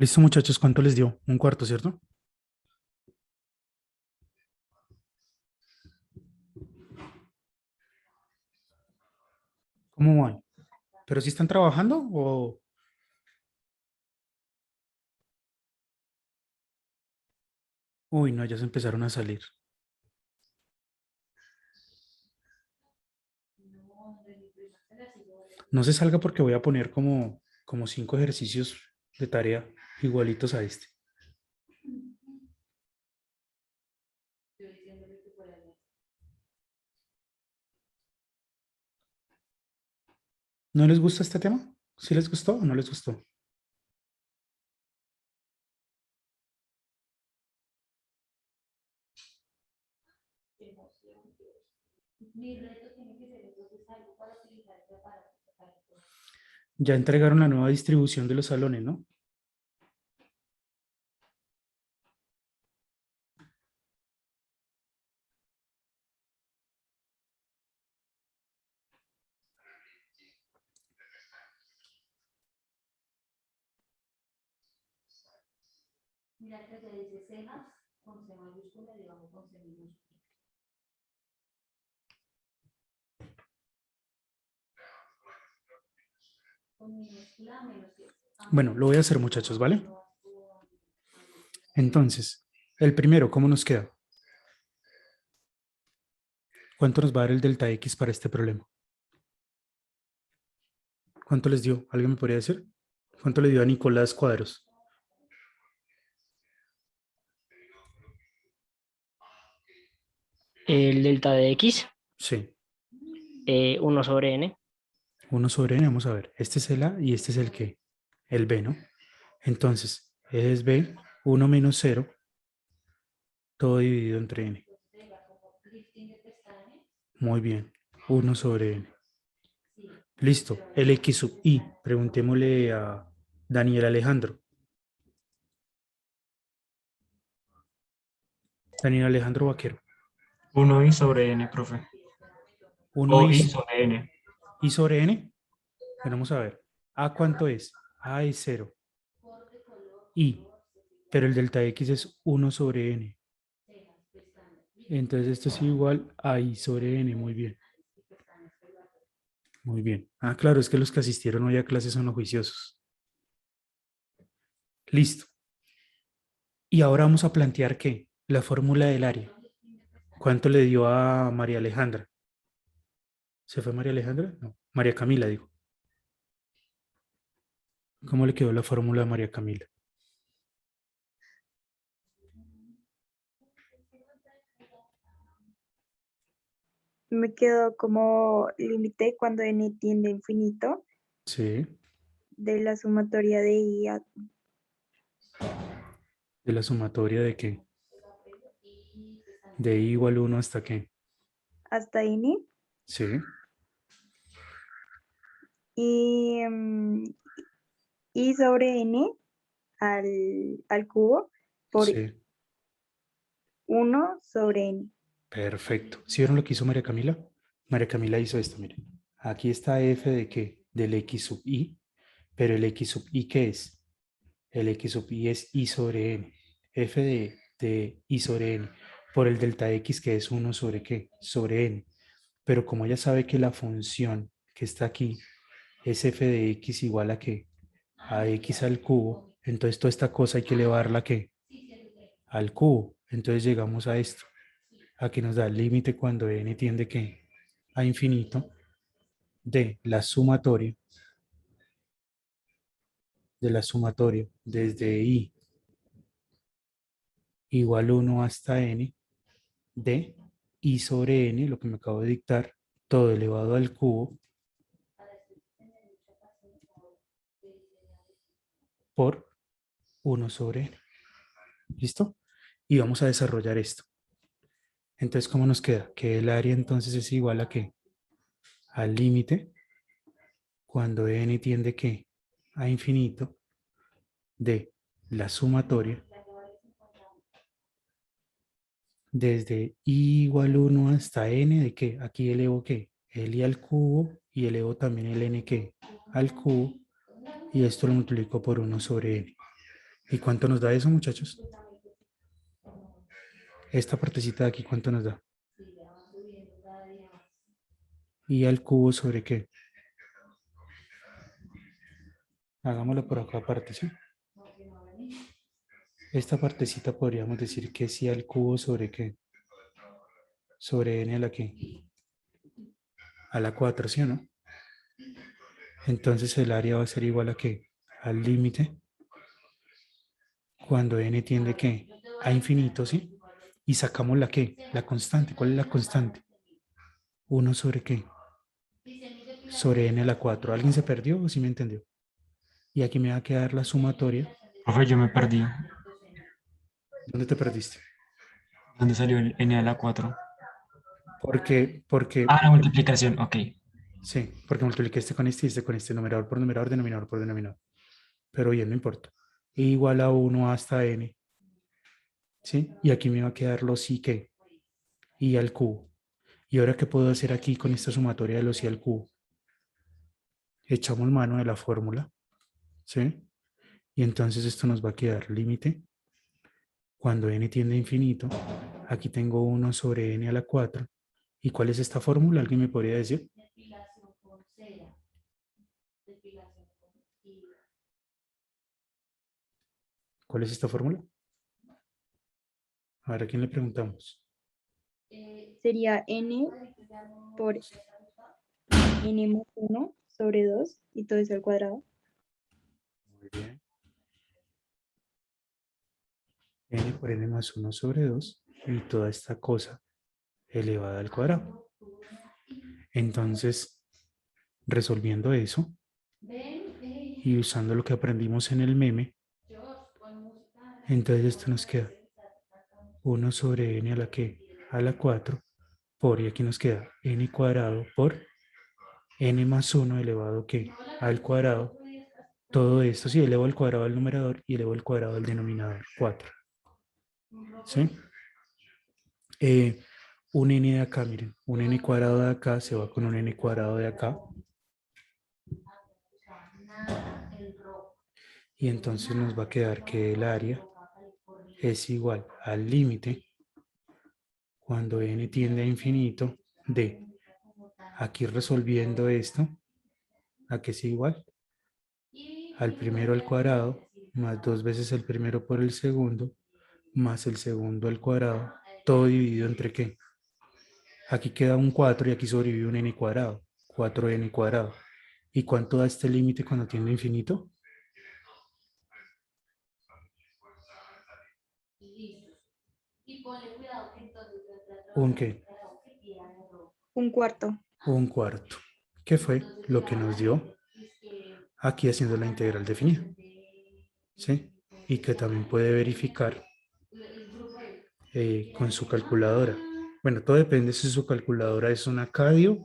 Listo, muchachos, ¿cuánto les dio? Un cuarto, ¿cierto? ¿Cómo van? ¿Pero si están trabajando o...? Uy, no, ya se empezaron a salir. No se salga porque voy a poner como 5 ejercicios de tarea igualitos a este. ¿No les gusta este tema? ¿Sí les gustó o no les gustó? Ya entregaron la nueva distribución de los salones, ¿no? Bueno, lo voy a hacer, muchachos, ¿vale? Entonces, el primero, ¿cómo nos queda? ¿Cuánto nos va a dar el delta X para este problema? ¿Cuánto les dio? ¿Alguien me podría decir? ¿Cuánto le dio a Nicolás Cuadros? El delta de x, Sí, 1 sobre n. 1 sobre n, vamos a ver. Este es el A y este es el qué, el B, ¿no? Entonces, es B, 1 menos 0, todo dividido entre n. Muy bien, 1 sobre n. Listo, el X sub I, preguntémosle a Daniel Alejandro. Daniel Alejandro Vaquero, 1i sobre n, profe. 1 O i, i sobre n. I sobre n. Bueno, vamos a ver. ¿A cuánto es? A es 0. I, pero el delta X es 1 sobre n. Entonces esto es igual a I sobre n. Muy bien. Muy bien. Ah, claro, es que los que asistieron hoy a clases son los juiciosos. Listo. Y ahora vamos a plantear ¿qué? La fórmula del área. ¿Cuánto le dio a María Alejandra? ¿Se fue María Alejandra? No, María Camila, digo. ¿Cómo le quedó la fórmula a María Camila? Me quedo como límite cuando n tiende a infinito Sí, de la sumatoria de i de la sumatoria de qué? De I igual 1 hasta qué. hasta n Sí, y i sobre n al cubo por sí. 1 sobre n. Perfecto. ¿Sí vieron lo que hizo María Camila? María Camila hizo esto, miren. Aquí está f de qué? Del x sub i, pero el x sub i, ¿qué es? El x sub i es i sobre n. F de i sobre n por el delta x, que es 1 sobre qué? Sobre n. Pero como ella sabe que la función que está aquí es f de x igual a qué? A x al cubo, entonces toda esta cosa hay que elevarla a qué? Al cubo. Entonces llegamos a esto. Aquí nos da el límite cuando n tiende ¿qué? A infinito de la sumatoria desde i igual 1 hasta n de i sobre n, lo que me acabo de dictar, todo elevado al cubo por 1 sobre n. ¿Listo? Y vamos a desarrollar esto. Entonces, ¿cómo nos queda? Que el área entonces es igual a ¿qué? Al límite cuando n tiende ¿qué? A infinito de la sumatoria desde i igual 1 hasta n de qué? Aquí elevo ¿qué? El i al cubo y elevo también el n ¿qué? Al cubo y esto lo multiplico por 1 sobre n. ¿Y cuánto nos da eso, muchachos? Esta partecita de aquí, ¿cuánto nos da? ¿Y al cubo sobre qué? Hagámoslo por acá aparte, ¿sí? Esta partecita podríamos decir que sí al cubo sobre qué. Sobre n a la qué. A la 4, ¿sí o no? Entonces el área va a ser igual a qué? Al límite. Cuando n tiende ¿qué? A infinito, ¿sí? Y sacamos la qué? La constante. ¿Cuál es la constante? 1 sobre qué? Sobre n a la 4. ¿Alguien se perdió o sí me entendió? Y aquí me va a quedar la sumatoria. Profe, yo me perdí. ¿Dónde te perdiste? ¿Dónde salió el n a la 4? Porque Ah, la multiplicación, ok. sí, porque multipliqué este y este con este, numerador por numerador, denominador por denominador. Pero bien, no importa. Igual a 1 hasta n, ¿sí? Y aquí me va a quedar los i que, i al cubo. ¿Y ahora qué puedo hacer aquí con esta sumatoria de los i al cubo? Echamos mano de la fórmula, ¿sí? Y entonces esto nos va a quedar límite. Cuando n tiende a infinito, aquí tengo 1 sobre n a la 4. ¿Y cuál es esta fórmula? ¿Alguien me podría decir? ¿Cuál es esta fórmula? A ver, ¿a quién le preguntamos? Sería n por n más 1 sobre 2 y todo eso al cuadrado. Muy bien. N por n más 1 sobre 2 y toda esta cosa elevada al cuadrado. Entonces, resolviendo eso y usando lo que aprendimos en el meme, entonces esto nos queda 1 sobre n a la que a la 4 por, y aquí nos queda n cuadrado por n más 1 elevado que al cuadrado. Todo esto, si elevo al cuadrado del numerador y elevo al cuadrado del denominador, 4. ¿Sí? Un n de acá, miren, un n cuadrado de acá se va con un n cuadrado de acá. Y entonces nos va a quedar que el área es igual al límite cuando n tiende a infinito de, aquí resolviendo esto, a que es igual al primero al cuadrado más 2 veces el primero por el segundo más el segundo al cuadrado, todo dividido entre qué. Aquí queda un 4 y aquí sobrevive un n cuadrado, 4n cuadrado. ¿Y cuánto da este límite cuando tiende a infinito? ¿Un qué? Un cuarto. Un cuarto. ¿Qué fue lo que nos dio aquí haciendo la integral definida? ¿Sí? Y que también puede verificar con su calculadora. Bueno, todo depende si su calculadora es una Cadio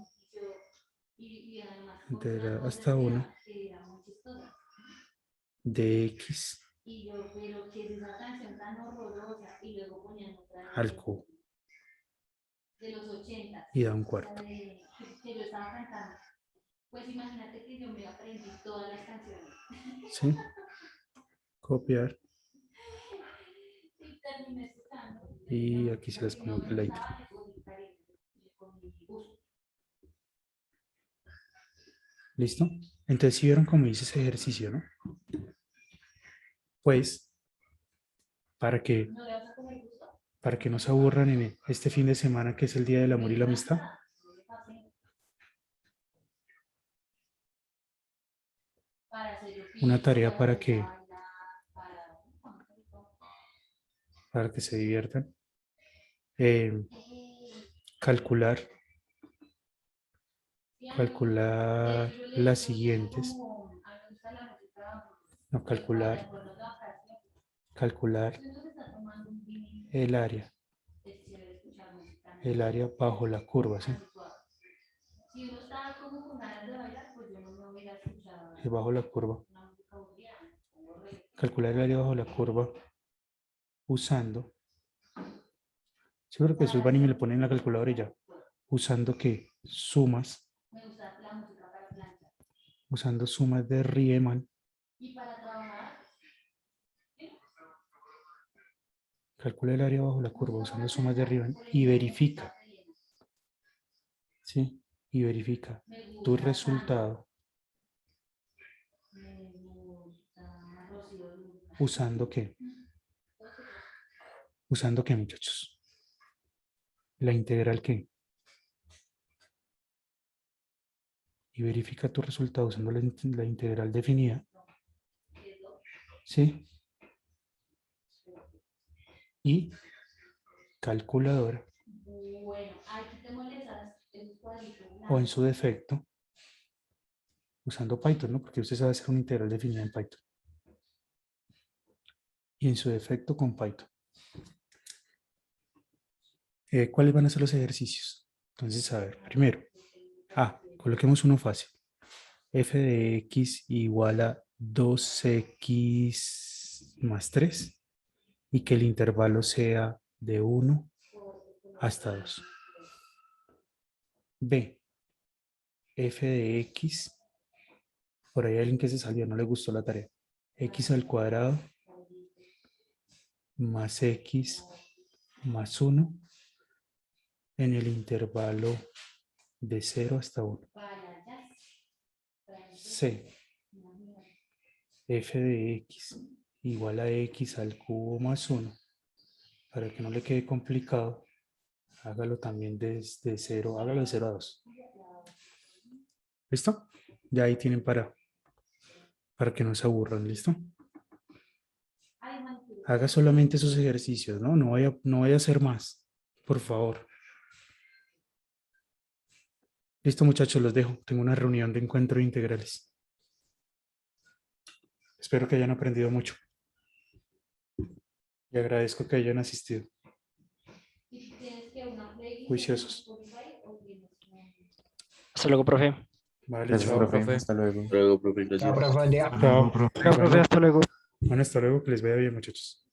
integral hasta 1 de x al cubo y da un cuarto. ¿Sí? Copiar. Y aquí se las pongo peladito. ¿Listo? Entonces, si vieron cómo hice ese ejercicio, ¿no? Pues, para que, para que no se aburran en este fin de semana que es el Día del Amor y la Amistad, una tarea para que se diviertan. Calcular las siguientes. No, calcular el área bajo la curva, ¿sí? Y bajo la curva. Calcular el área bajo la curva usando. Seguro que eso van y me lo ponen en la calculadora y ya. Usando que sumas. Usando sumas de Riemann Calcula el área bajo la curva usando sumas de arriba y verifica. ¿Sí? Y verifica tu resultado usando qué. ¿Usando qué, muchachos? La integral qué. Y verifica tu resultado usando la integral definida. ¿Sí? Y calculadora. O en su defecto, usando Python, ¿no? Porque usted sabe hacer una integral definida en Python. Y en su defecto con Python. ¿Cuáles van a ser los ejercicios? Entonces, a ver, primero, coloquemos uno fácil. F de x igual a 2x más 3 y que el intervalo sea de 1 hasta 2. B, f de x, por ahí hay alguien que se salió, no le gustó la tarea, x al cuadrado más x más 1 en el intervalo de 0 hasta 1. C, f de x igual a x al cubo más 1. Para que no le quede complicado, hágalo también desde 0, hágalo de 0 a 2. ¿Listo? Ya ahí tienen para que no se aburran, ¿listo? Haga solamente esos ejercicios, ¿no? No vaya a hacer más, por favor. Listo, muchachos, los dejo. Tengo una reunión de encuentro de integrales. Espero que hayan aprendido mucho. Y agradezco que hayan asistido. Juiciosos. Hasta luego, profe. Vale, Gracias, chao. profe. Hasta luego. Luego, profe, Chao, gracias. profe, buen día. Chao. Profe. Chao, profe, Bueno, hasta luego. bueno, hasta luego, que les vaya bien, muchachos.